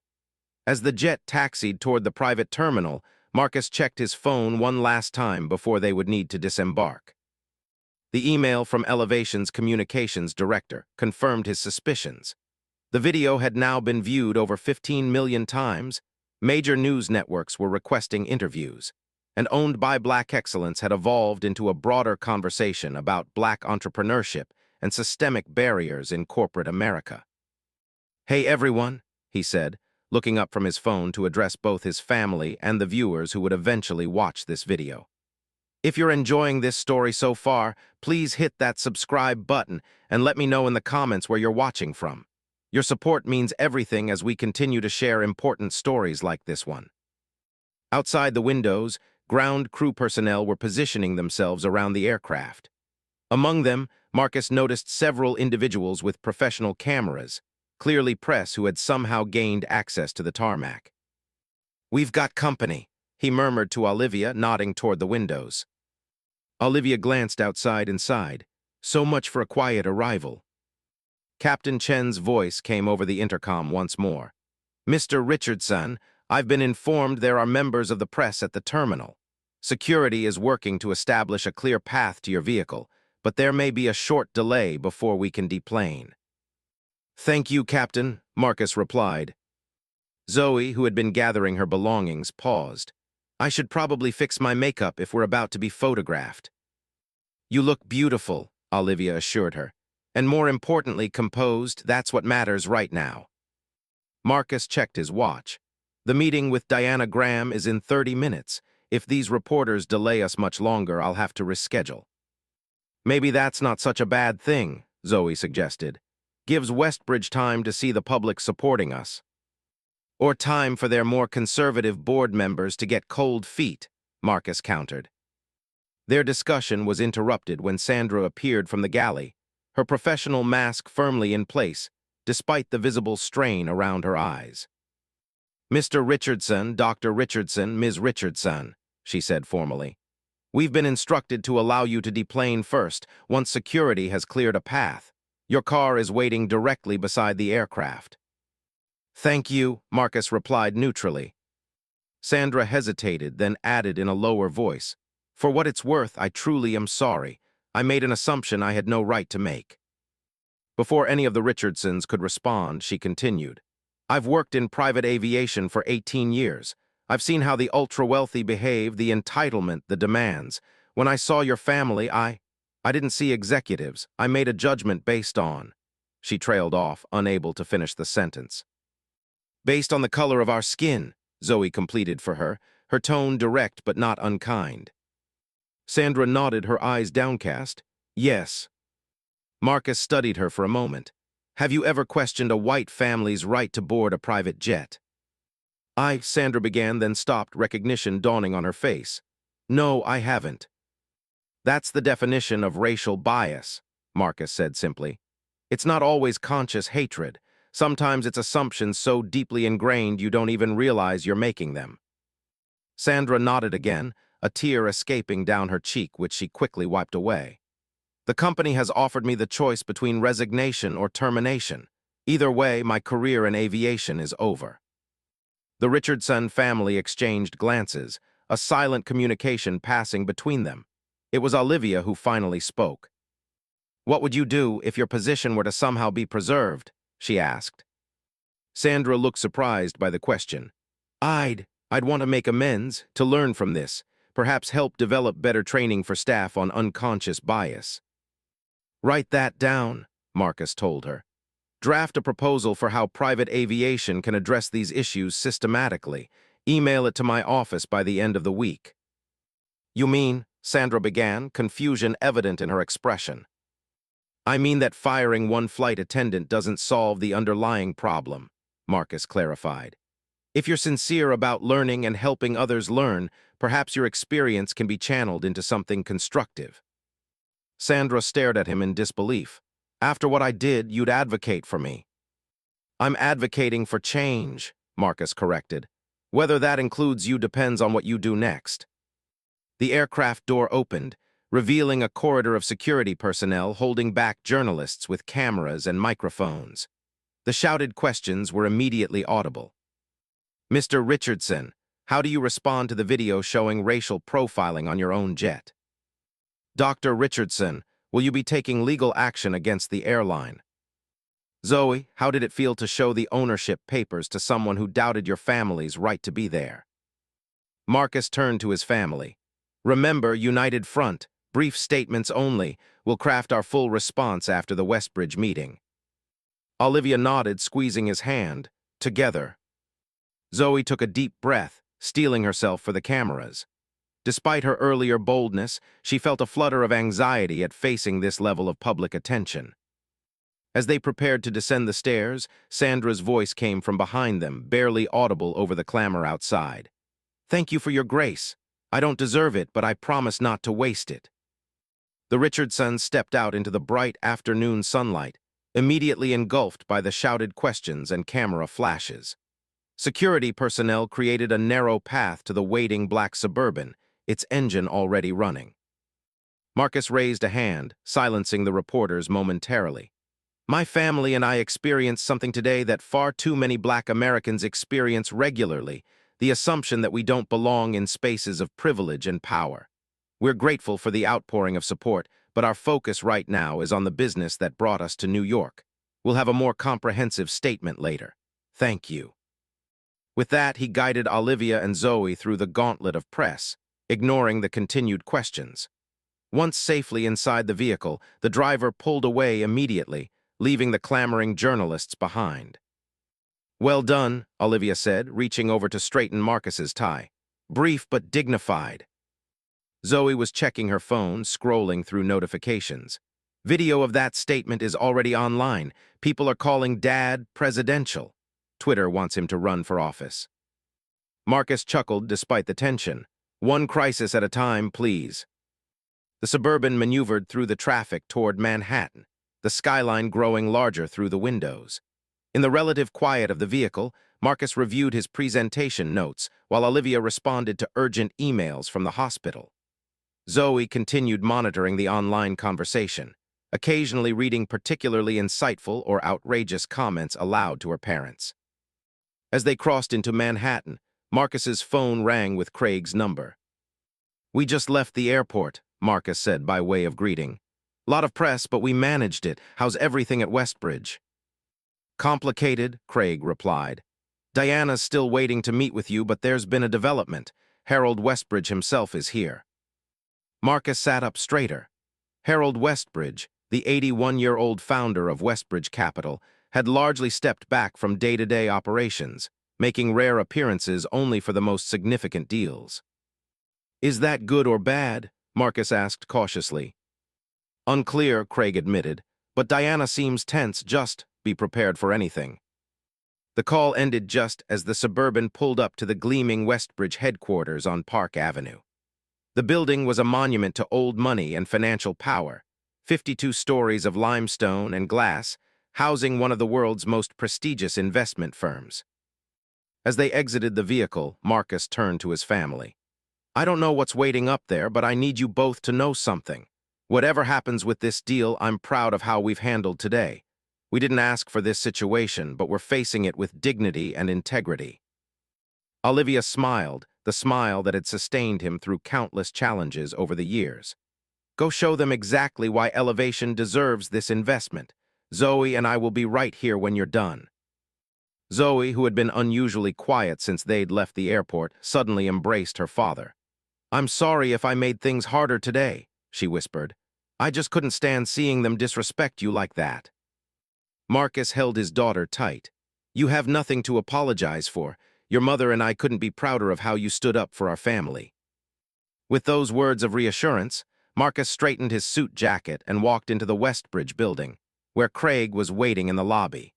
[SPEAKER 1] As the jet taxied toward the private terminal, Marcus checked his phone one last time before they would need to disembark. The email from Elevation's communications director confirmed his suspicions. The video had now been viewed over 15 million times. Major news networks were requesting interviews, and Owned by Black Excellence had evolved into a broader conversation about Black entrepreneurship and systemic barriers in corporate America. "Hey everyone," he said, looking up from his phone to address both his family and the viewers who would eventually watch this video. "If you're enjoying this story so far, please hit that subscribe button and let me know in the comments where you're watching from. Your support means everything as we continue to share important stories like this one." Outside the windows, ground crew personnel were positioning themselves around the aircraft. Among them, Marcus noticed several individuals with professional cameras, clearly press who had somehow gained access to the tarmac. "We've got company," he murmured to Olivia, nodding toward the windows. Olivia glanced outside and sighed. So much for a quiet arrival. Captain Chen's voice came over the intercom once more. "Mr. Richardson, I've been informed there are members of the press at the terminal. Security is working to establish a clear path to your vehicle, but there may be a short delay before we can deplane." "Thank you, Captain," Marcus replied. Zoe, who had been gathering her belongings, paused. "I should probably fix my makeup if we're about to be photographed." "You look beautiful," Olivia assured her. "And more importantly, composed. That's what matters right now." Marcus checked his watch. "The meeting with Diana Graham is in 30 minutes. If these reporters delay us much longer, I'll have to reschedule." "Maybe that's not such a bad thing," Zoe suggested. "Gives Westbridge time to see the public supporting us." "Or time for their more conservative board members to get cold feet," Marcus countered. Their discussion was interrupted when Sandra appeared from the galley, her professional mask firmly in place, despite the visible strain around her eyes. "Mr. Richardson, Dr. Richardson, Ms. Richardson," she said formally. "We've been instructed to allow you to deplane first, once security has cleared a path. Your car is waiting directly beside the aircraft." "Thank you," Marcus replied neutrally. Sandra hesitated, then added in a lower voice, "For what it's worth, I truly am sorry. I made an assumption I had no right to make." Before any of the Richardsons could respond, she continued, "I've worked in private aviation for 18 years. I've seen how the ultra-wealthy behave, the entitlement, the demands. When I saw your family, I didn't see executives. I made a judgment based on—" She trailed off, unable to finish the sentence. "Based on the color of our skin," Zoe completed for her, her tone direct but not unkind. Sandra nodded, her eyes downcast. "Yes." Marcus studied her for a moment. "Have you ever questioned a white family's right to board a private jet?" Sandra began, then stopped, recognition dawning on her face. "No, I haven't." "That's the definition of racial bias," Marcus said simply. "It's not always conscious hatred. Sometimes it's assumptions so deeply ingrained you don't even realize you're making them." Sandra nodded again, a tear escaping down her cheek, which she quickly wiped away. "The company has offered me the choice between resignation or termination. Either way, my career in aviation is over." The Richardson family exchanged glances, a silent communication passing between them. It was Olivia who finally spoke. "What would you do if your position were to somehow be preserved?" she asked. Sandra looked surprised by the question. I'd want to make amends, to learn from this, perhaps help develop better training for staff on unconscious bias." Write that down, Marcus told her. Draft a proposal for how private aviation can address these issues systematically. Email it to my office by the end of the week. You mean, Sandra began, confusion evident in her expression. I mean that firing one flight attendant doesn't solve the underlying problem, Marcus clarified. If you're sincere about learning and helping others learn, perhaps your experience can be channeled into something constructive. Sandra stared at him in disbelief. After what I did, you'd advocate for me. I'm advocating for change, Marcus corrected. Whether that includes you depends on what you do next. The aircraft door opened, revealing a corridor of security personnel holding back journalists with cameras and microphones. The shouted questions were immediately audible. Mr. Richardson, how do you respond to the video showing racial profiling on your own jet? Dr. Richardson, will you be taking legal action against the airline? Zoe, how did it feel to show the ownership papers to someone who doubted your family's right to be there? Marcus turned to his family. Remember, United Front, brief statements only. We'll craft our full response after the Westbridge meeting. Olivia nodded, squeezing his hand. Together. Zoe took a deep breath, steeling herself for the cameras. Despite her earlier boldness, she felt a flutter of anxiety at facing this level of public attention. As they prepared to descend the stairs, Sandra's voice came from behind them, barely audible over the clamor outside. Thank you for your grace. I don't deserve it, but I promise not to waste it. The Richardsons stepped out into the bright afternoon sunlight, immediately engulfed by the shouted questions and camera flashes. Security personnel created a narrow path to the waiting black Suburban, its engine already running. Marcus raised a hand, silencing the reporters momentarily. My family and I experienced something today that far too many Black Americans experience regularly, the assumption that we don't belong in spaces of privilege and power. We're grateful for the outpouring of support, but our focus right now is on the business that brought us to New York. We'll have a more comprehensive statement later. Thank you. With that, he guided Olivia and Zoe through the gauntlet of press, ignoring the continued questions. Once safely inside the vehicle, the driver pulled away immediately, leaving the clamoring journalists behind. Well done, Olivia said, reaching over to straighten Marcus's tie. Brief but dignified. Zoe was checking her phone, scrolling through notifications. Video of that statement is already online. People are calling Dad presidential. Twitter wants him to run for office. Marcus chuckled despite the tension. One crisis at a time, please. The Suburban maneuvered through the traffic toward Manhattan, the skyline growing larger through the windows. In the relative quiet of the vehicle, Marcus reviewed his presentation notes, while Olivia responded to urgent emails from the hospital. Zoe continued monitoring the online conversation, occasionally reading particularly insightful or outrageous comments aloud to her parents. As they crossed into Manhattan, Marcus's phone rang with Craig's number. We just left the airport, Marcus said by way of greeting. Lot of press, but we managed it. How's everything at Westbridge? Complicated, Craig replied. Diana's still waiting to meet with you, but there's been a development. Harold Westbridge himself is here. Marcus sat up straighter. Harold Westbridge, the 81-year-old founder of Westbridge Capital, had largely stepped back from day-to-day operations, making rare appearances only for the most significant deals. Is that good or bad? Marcus asked cautiously. Unclear, Craig admitted, but Diana seems tense. Just be prepared for anything. The call ended just as the Suburban pulled up to the gleaming Westbridge headquarters on Park Avenue. The building was a monument to old money and financial power, 52 stories of limestone and glass, housing one of the world's most prestigious investment firms. As they exited the vehicle, Marcus turned to his family. I don't know what's waiting up there, but I need you both to know something. Whatever happens with this deal, I'm proud of how we've handled today. We didn't ask for this situation, but we're facing it with dignity and integrity. Olivia smiled, the smile that had sustained him through countless challenges over the years. Go show them exactly why Elevation deserves this investment. Zoe and I will be right here when you're done. Zoe, who had been unusually quiet since they'd left the airport, suddenly embraced her father. I'm sorry if I made things harder today, she whispered. I just couldn't stand seeing them disrespect you like that. Marcus held his daughter tight. You have nothing to apologize for. Your mother and I couldn't be prouder of how you stood up for our family. With those words of reassurance, Marcus straightened his suit jacket and walked into the Westbridge building, where Craig was waiting in the lobby.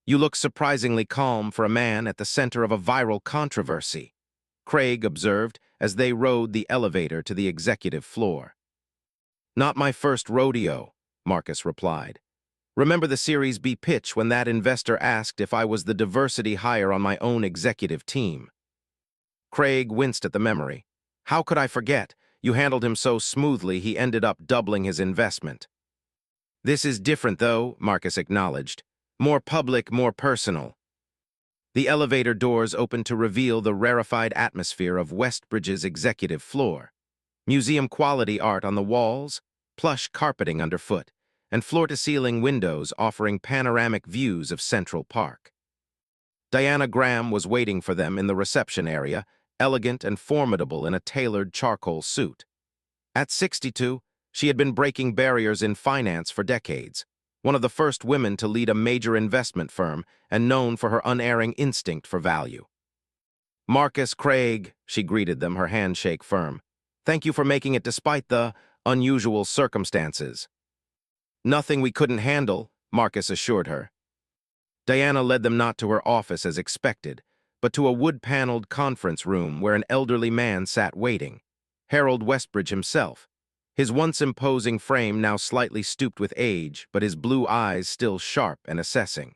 [SPEAKER 1] You look surprisingly calm for a man at the center of a viral controversy, Craig observed as they rode the elevator to the executive floor. Not my first rodeo, Marcus replied. Remember the Series B pitch when that investor asked if I was the diversity hire on my own executive team? Craig winced at the memory. How could I forget? You handled him so smoothly he ended up doubling his investment. This is different, though, Marcus acknowledged. More public, more personal. The elevator doors opened to reveal the rarefied atmosphere of Westbridge's executive floor. Museum-quality art on the walls, plush carpeting underfoot, and floor-to-ceiling windows offering panoramic views of Central Park. Diana Graham was waiting for them in the reception area, elegant and formidable in a tailored charcoal suit. At 62, she had been breaking barriers in finance for decades, one of the first women to lead a major investment firm and known for her unerring instinct for value. Marcus, Craig, she greeted them, her handshake firm. Thank you for making it despite the unusual circumstances. Nothing we couldn't handle, Marcus assured her. Diana led them not to her office as expected, but to a wood-paneled conference room where an elderly man sat waiting, Harold Westbridge himself, his once imposing frame now slightly stooped with age, but his blue eyes still sharp and assessing.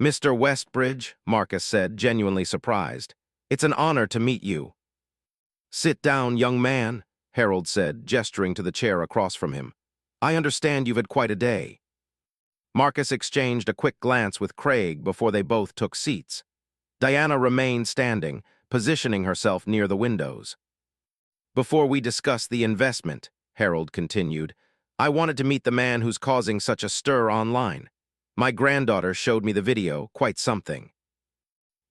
[SPEAKER 1] Mr. Westbridge, Marcus said, genuinely surprised. It's an honor to meet you. Sit down, young man, Harold said, gesturing to the chair across from him. I understand you've had quite a day. Marcus exchanged a quick glance with Craig before they both took seats. Diana remained standing, positioning herself near the windows. Before we discuss the investment, Harold continued, I wanted to meet the man who's causing such a stir online. My granddaughter showed me the video, quite something.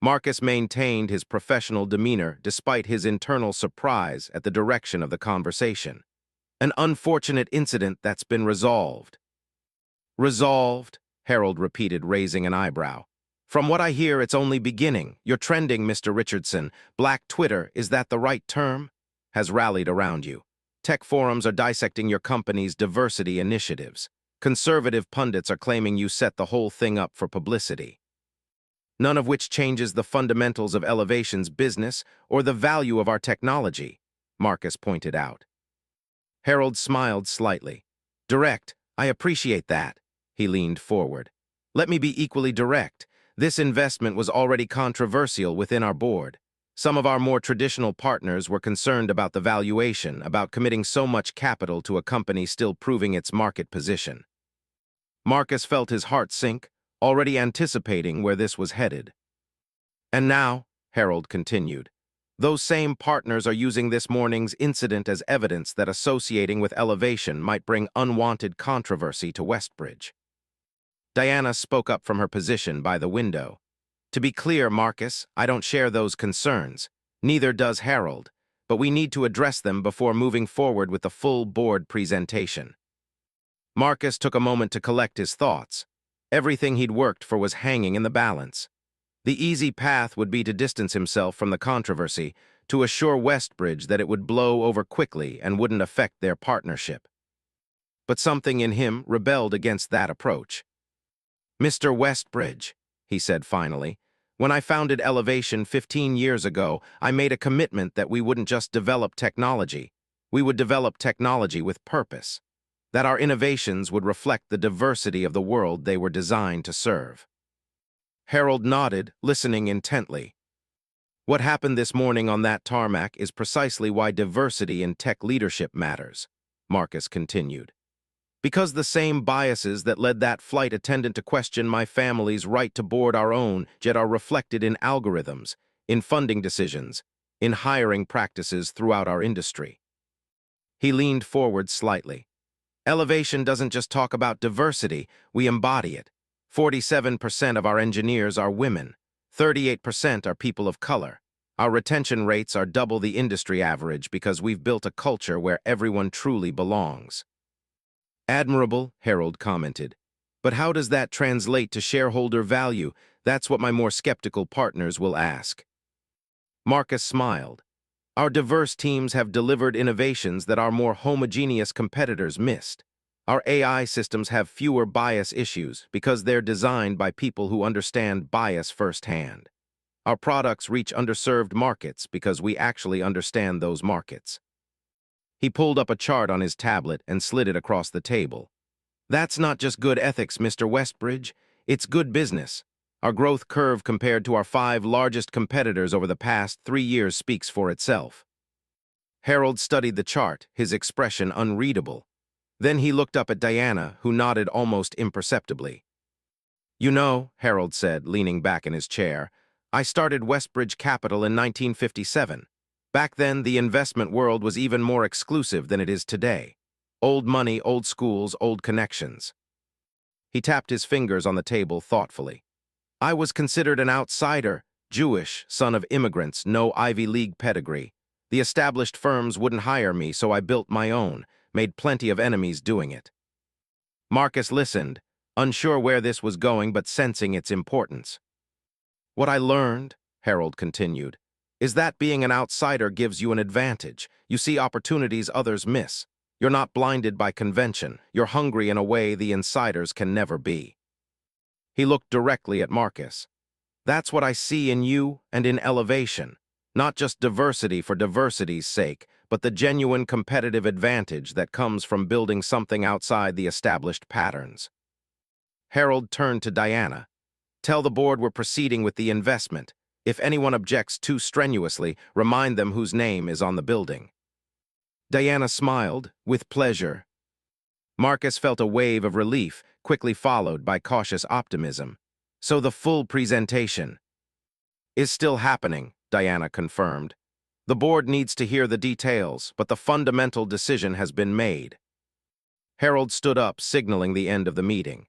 [SPEAKER 1] Marcus maintained his professional demeanor despite his internal surprise at the direction of the conversation. An unfortunate incident that's been resolved. Resolved, Harold repeated, raising an eyebrow. From what I hear, it's only beginning. You're trending, Mr. Richardson. Black Twitter, is that the right term? Has rallied around you. Tech forums are dissecting your company's diversity initiatives. Conservative pundits are claiming you set the whole thing up for publicity. None of which changes the fundamentals of Elevation's business or the value of our technology, Marcus pointed out. Harold smiled slightly. Direct, I appreciate that. He leaned forward. Let me be equally direct. This investment was already controversial within our board. Some of our more traditional partners were concerned about the valuation, about committing so much capital to a company still proving its market position. Marcus felt his heart sink, already anticipating where this was headed. And now, Harold continued, those same partners are using this morning's incident as evidence that associating with Elevation might bring unwanted controversy to Westbridge. Diana spoke up from her position by the window. To be clear, Marcus, I don't share those concerns. Neither does Harold, but we need to address them before moving forward with the full board presentation. Marcus took a moment to collect his thoughts. Everything he'd worked for was hanging in the balance. The easy path would be to distance himself from the controversy, to assure Westbridge that it would blow over quickly and wouldn't affect their partnership. But something in him rebelled against that approach. Mr. Westbridge, he said finally, when I founded Elevation 15 years ago, I made a commitment that we wouldn't just develop technology, we would develop technology with purpose, that our innovations would reflect the diversity of the world they were designed to serve. Harold nodded, listening intently. What happened this morning on that tarmac is precisely why diversity in tech leadership matters, Marcus continued. Because the same biases that led that flight attendant to question my family's right to board our own jet are reflected in algorithms, in funding decisions, in hiring practices throughout our industry. He leaned forward slightly. Elevation doesn't just talk about diversity, we embody it. 47% of our engineers are women. 38% are people of color. Our retention rates are double the industry average because we've built a culture where everyone truly belongs. Admirable, Harold commented. But how does that translate to shareholder value? That's what my more skeptical partners will ask. Marcus smiled. Our diverse teams have delivered innovations that our more homogeneous competitors missed. Our AI systems have fewer bias issues because they're designed by people who understand bias firsthand. Our products reach underserved markets because we actually understand those markets. He pulled up a chart on his tablet and slid it across the table. That's not just good ethics, Mr. Westbridge. It's good business. Our growth curve compared to our 5 largest competitors over the past 3 years speaks for itself. Harold studied the chart, his expression unreadable. Then he looked up at Diana, who nodded almost imperceptibly. You know, Harold said, leaning back in his chair, I started Westbridge Capital in 1957. Back then, the investment world was even more exclusive than it is today. Old money, old schools, old connections. He tapped his fingers on the table thoughtfully. I was considered an outsider, Jewish, son of immigrants, no Ivy League pedigree. The established firms wouldn't hire me, so I built my own, made plenty of enemies doing it. Marcus listened, unsure where this was going but sensing its importance. What I learned, Harold continued, is that being an outsider gives you an advantage. You see opportunities others miss. You're not blinded by convention. You're hungry in a way the insiders can never be. He looked directly at Marcus. That's what I see in you and in Elevation. Not just diversity for diversity's sake, but the genuine competitive advantage that comes from building something outside the established patterns. Harold turned to Diana. Tell the board we're proceeding with the investment. If anyone objects too strenuously, remind them whose name is on the building. Diana smiled, with pleasure. Marcus felt a wave of relief, quickly followed by cautious optimism. So the full presentation is still happening, Diana confirmed. The board needs to hear the details, but the fundamental decision has been made. Harold stood up, signaling the end of the meeting.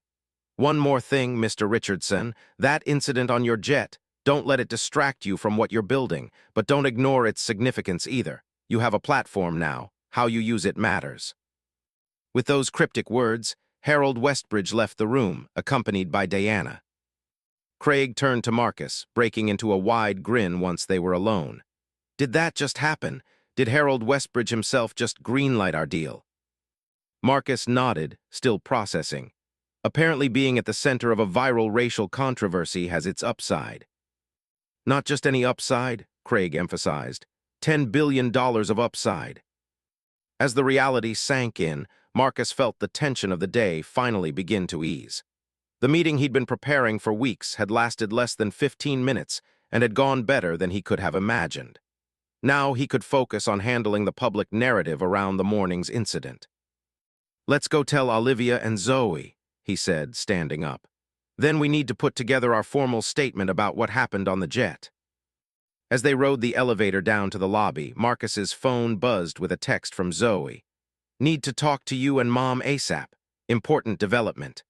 [SPEAKER 1] One more thing, Mr. Richardson, that incident on your jet, don't let it distract you from what you're building, but don't ignore its significance either. You have a platform now. How you use it matters. With those cryptic words, Harold Westbridge left the room, accompanied by Diana. Craig turned to Marcus, breaking into a wide grin once they were alone. Did that just happen? Did Harold Westbridge himself just greenlight our deal? Marcus nodded, still processing. Apparently being at the center of a viral racial controversy has its upside. Not just any upside, Craig emphasized. $10 billion of upside. As the reality sank in, Marcus felt the tension of the day finally begin to ease. The meeting he'd been preparing for weeks had lasted less than 15 minutes and had gone better than he could have imagined. Now he could focus on handling the public narrative around the morning's incident. Let's go tell Olivia and Zoe, he said, standing up. Then we need to put together our formal statement about what happened on the jet. As they rode the elevator down to the lobby, Marcus's phone buzzed with a text from Zoe. Need to talk to you and Mom ASAP. Important development.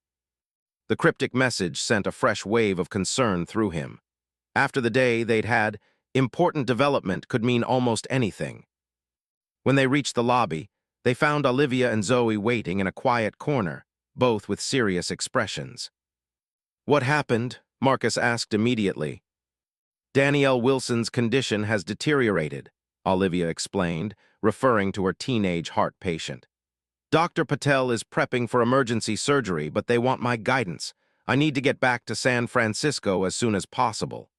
[SPEAKER 1] The cryptic message sent a fresh wave of concern through him. After the day they'd had, important development could mean almost anything. When they reached the lobby, they found Olivia and Zoe waiting in a quiet corner, both with serious expressions. What happened? Marcus asked immediately. Danielle Wilson's condition has deteriorated, Olivia explained, referring to her teenage heart patient. Dr. Patel is prepping for emergency surgery, but they want my guidance. I need to get back to San Francisco as soon as possible.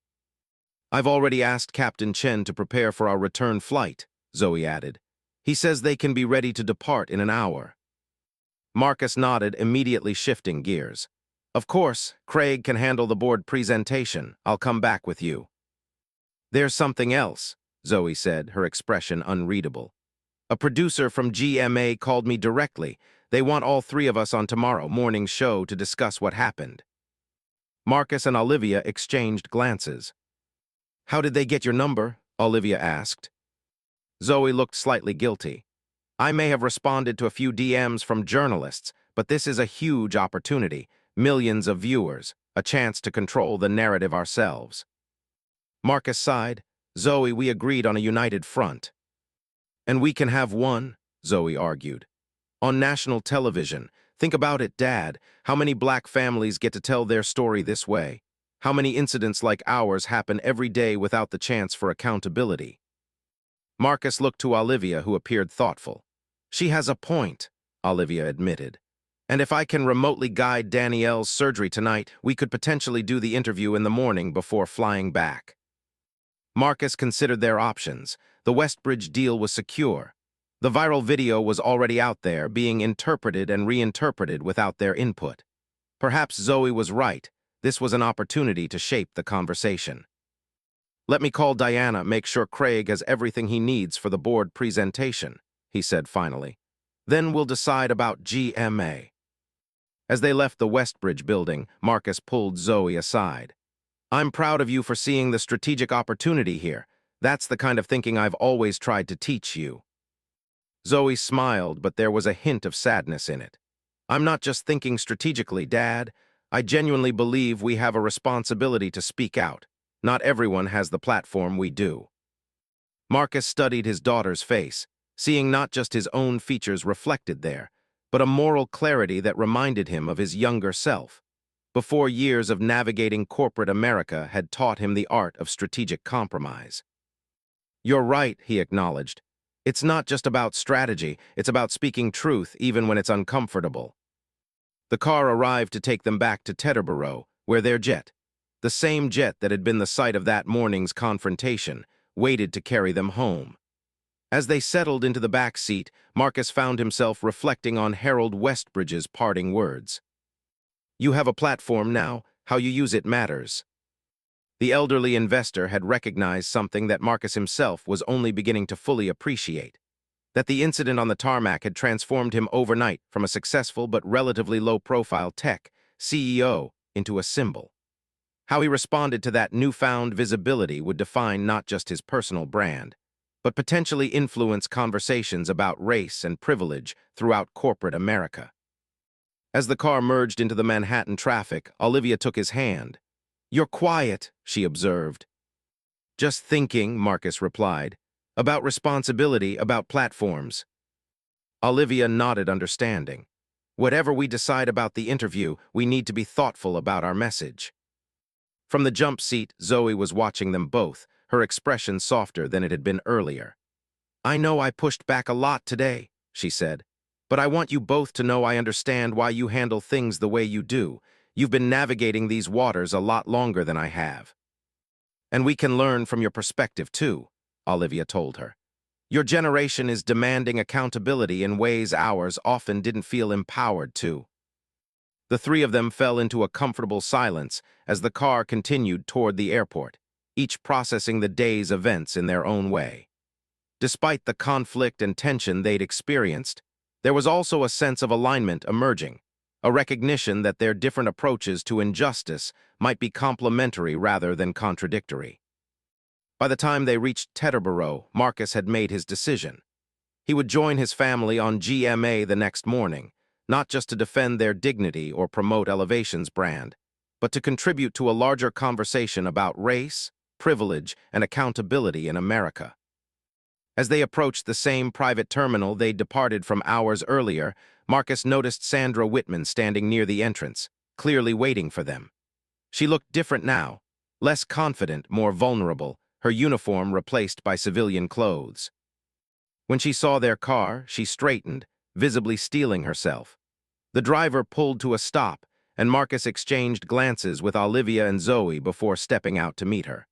[SPEAKER 1] I've already asked Captain Chen to prepare for our return flight, Zoe added. He says they can be ready to depart in an hour. Marcus nodded, immediately shifting gears. Of course, Craig can handle the board presentation. I'll come back with you. There's something else, Zoe said, her expression unreadable. A producer from GMA called me directly. They want all 3 of us on tomorrow morning's show to discuss what happened. Marcus and Olivia exchanged glances. How did they get your number? Olivia asked. Zoe looked slightly guilty. I may have responded to a few DMs from journalists, but this is a huge opportunity. Millions of viewers, a chance to control the narrative ourselves. Marcus sighed. Zoe, we agreed on a united front. And we can have one, Zoe argued. On national television. Think about it, Dad. How many black families get to tell their story this way? How many incidents like ours happen every day without the chance for accountability? Marcus looked to Olivia, who appeared thoughtful. She has a point, Olivia admitted. And if I can remotely guide Danielle's surgery tonight, we could potentially do the interview in the morning before flying back. Marcus considered their options. The Westbridge deal was secure. The viral video was already out there, being interpreted and reinterpreted without their input. Perhaps Zoe was right. This was an opportunity to shape the conversation. Let me call Diana, make sure Craig has everything he needs for the board presentation, he said finally. Then we'll decide about GMA. As they left the Westbridge building, Marcus pulled Zoe aside. I'm proud of you for seeing the strategic opportunity here. That's the kind of thinking I've always tried to teach you. Zoe smiled, but there was a hint of sadness in it. I'm not just thinking strategically, Dad. I genuinely believe we have a responsibility to speak out. Not everyone has the platform we do. Marcus studied his daughter's face, seeing not just his own features reflected there, but a moral clarity that reminded him of his younger self, before years of navigating corporate America had taught him the art of strategic compromise. You're right, he acknowledged. It's not just about strategy, it's about speaking truth even when it's uncomfortable. The car arrived to take them back to Teterboro, where their jet, the same jet that had been the site of that morning's confrontation, waited to carry them home. As they settled into the back seat, Marcus found himself reflecting on Harold Westbridge's parting words. You have a platform now. How you use it matters. The elderly investor had recognized something that Marcus himself was only beginning to fully appreciate, that the incident on the tarmac had transformed him overnight from a successful but relatively low-profile tech CEO into a symbol. How he responded to that newfound visibility would define not just his personal brand, but potentially influence conversations about race and privilege throughout corporate America. As the car merged into the Manhattan traffic, Olivia took his hand. You're quiet, she observed. Just thinking, Marcus replied. About responsibility, about platforms. Olivia nodded understanding. Whatever we decide about the interview, we need to be thoughtful about our message. From the jump seat, Zoe was watching them both, her expression softer than it had been earlier. I know I pushed back a lot today, she said, but I want you both to know I understand why you handle things the way you do. You've been navigating these waters a lot longer than I have. And we can learn from your perspective too, Olivia told her. Your generation is demanding accountability in ways ours often didn't feel empowered to. The three of them fell into a comfortable silence as the car continued toward the airport, each processing the day's events in their own way. Despite the conflict and tension they'd experienced, there was also a sense of alignment emerging, a recognition that their different approaches to injustice might be complementary rather than contradictory. By the time they reached Teterboro, Marcus had made his decision. He would join his family on GMA the next morning, not just to defend their dignity or promote Elevation's brand, but to contribute to a larger conversation about race, privilege, and accountability in America. As they approached the same private terminal they'd departed from hours earlier, Marcus noticed Sandra Whitman standing near the entrance, clearly waiting for them. She looked different now, less confident, more vulnerable, her uniform replaced by civilian clothes. When she saw their car, she straightened, visibly steeling herself. The driver pulled to a stop, and Marcus exchanged glances with Olivia and Zoe before stepping out to meet her.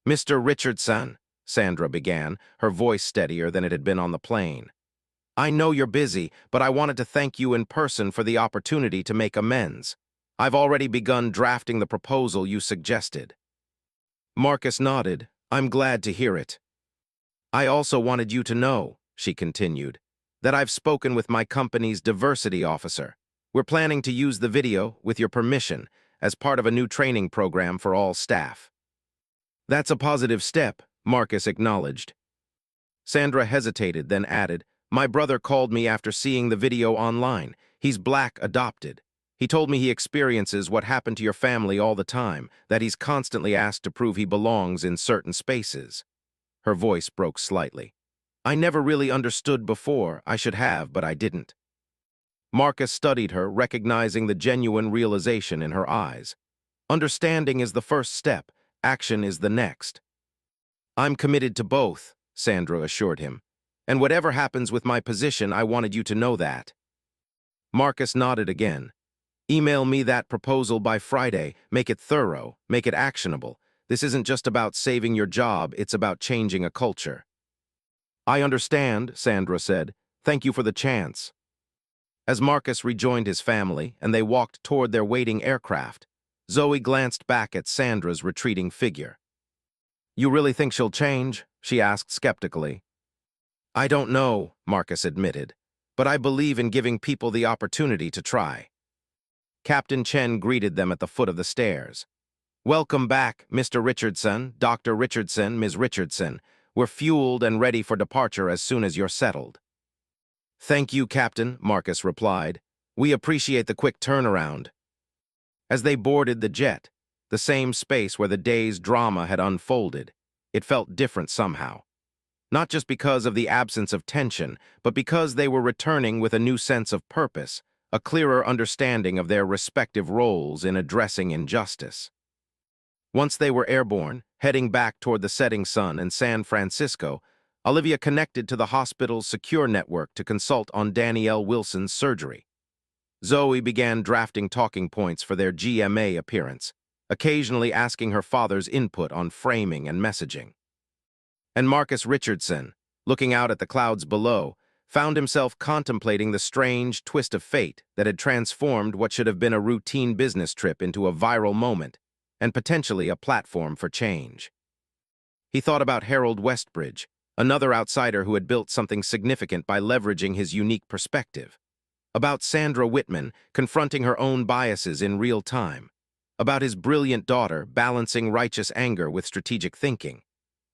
[SPEAKER 1] Mr. Richardson, Sandra began, her voice steadier than it had been on the plane. I know you're busy, but I wanted to thank you in person for the opportunity to make amends. I've already begun drafting the proposal you suggested. Marcus nodded. I'm glad to hear it. I also wanted you to know, she continued, that I've spoken with my company's diversity officer. We're planning to use the video, with your permission, as part of a new training program for all staff. That's a positive step, Marcus acknowledged. Sandra hesitated, then added, My brother called me after seeing the video online. He's Black adopted. He told me he experiences what happened to your family all the time, that he's constantly asked to prove he belongs in certain spaces. Her voice broke slightly. I never really understood before. I should have, but I didn't. Marcus studied her, recognizing the genuine realization in her eyes. Understanding is the first step. Action is the next. I'm committed to both, Sandra assured him. And whatever happens with my position, I wanted you to know that. Marcus nodded again. Email me that proposal by Friday. Make it thorough. Make it actionable. This isn't just about saving your job, it's about changing a culture. I understand, Sandra said. Thank you for the chance. As Marcus rejoined his family and they walked toward their waiting aircraft, Zoe glanced back at Sandra's retreating figure. You really think she'll change? She asked skeptically. I don't know, Marcus admitted, but I believe in giving people the opportunity to try. Captain Chen greeted them at the foot of the stairs. Welcome back, Mr. Richardson, Dr. Richardson, Ms. Richardson. We're fueled and ready for departure as soon as you're settled. Thank you, Captain, Marcus replied. We appreciate the quick turnaround. As they boarded the jet, the same space where the day's drama had unfolded, it felt different somehow. Not just because of the absence of tension, but because they were returning with a new sense of purpose, a clearer understanding of their respective roles in addressing injustice. Once they were airborne, heading back toward the setting sun and San Francisco, Olivia connected to the hospital's secure network to consult on Danielle Wilson's surgery. Zoe began drafting talking points for their GMA appearance, occasionally asking her father's input on framing and messaging. And Marcus Richardson, looking out at the clouds below, found himself contemplating the strange twist of fate that had transformed what should have been a routine business trip into a viral moment, and potentially a platform for change. He thought about Harold Westbridge, another outsider who had built something significant by leveraging his unique perspective. About Sandra Whitman, confronting her own biases in real time. About his brilliant daughter, balancing righteous anger with strategic thinking.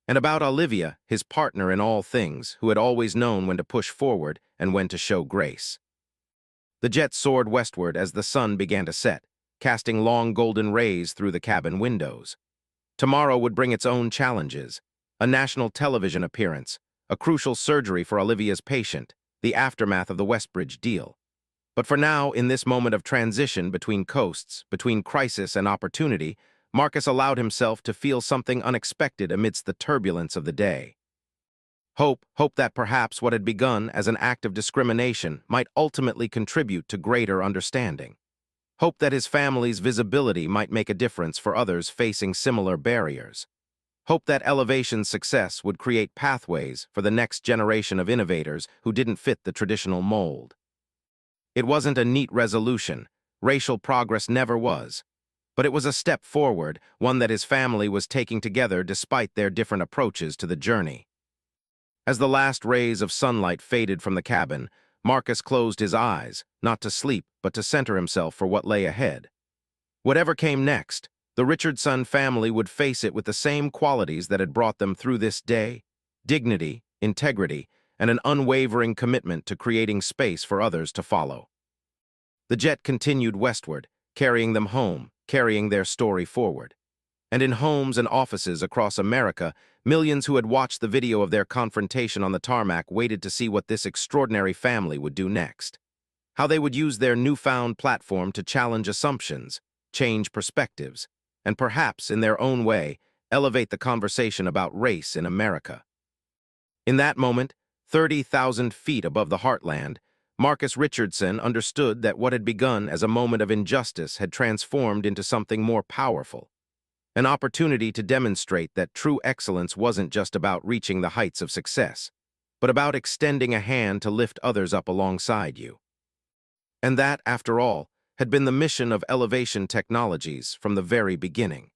[SPEAKER 1] And about Olivia, his partner in all things, who had always known when to push forward and when to show grace. The jet soared westward as the sun began to set, casting long golden rays through the cabin windows. Tomorrow would bring its own challenges: a national television appearance, a crucial surgery for Olivia's patient, the aftermath of the Westbridge deal. But for now, in this moment of transition between coasts, between crisis and opportunity, Marcus allowed himself to feel something unexpected amidst the turbulence of the day. Hope that perhaps what had begun as an act of discrimination might ultimately contribute to greater understanding. Hope that his family's visibility might make a difference for others facing similar barriers. Hope that Elevation's success would create pathways for the next generation of innovators who didn't fit the traditional mold. It wasn't a neat resolution. Racial progress never was. But it was a step forward, one that his family was taking together despite their different approaches to the journey. As the last rays of sunlight faded from the cabin, Marcus closed his eyes, not to sleep, but to center himself for what lay ahead. Whatever came next, the Richardson family would face it with the same qualities that had brought them through this day: dignity, integrity, and an unwavering commitment to creating space for others to follow. The jet continued westward, carrying them home, carrying their story forward. And in homes and offices across America, millions who had watched the video of their confrontation on the tarmac waited to see what this extraordinary family would do next. How they would use their newfound platform to challenge assumptions, change perspectives, and perhaps, in their own way, elevate the conversation about race in America. In that moment, 30,000 feet above the heartland, Marcus Richardson understood that what had begun as a moment of injustice had transformed into something more powerful. An opportunity to demonstrate that true excellence wasn't just about reaching the heights of success, but about extending a hand to lift others up alongside you. And that, after all, had been the mission of Elevation Technologies from the very beginning.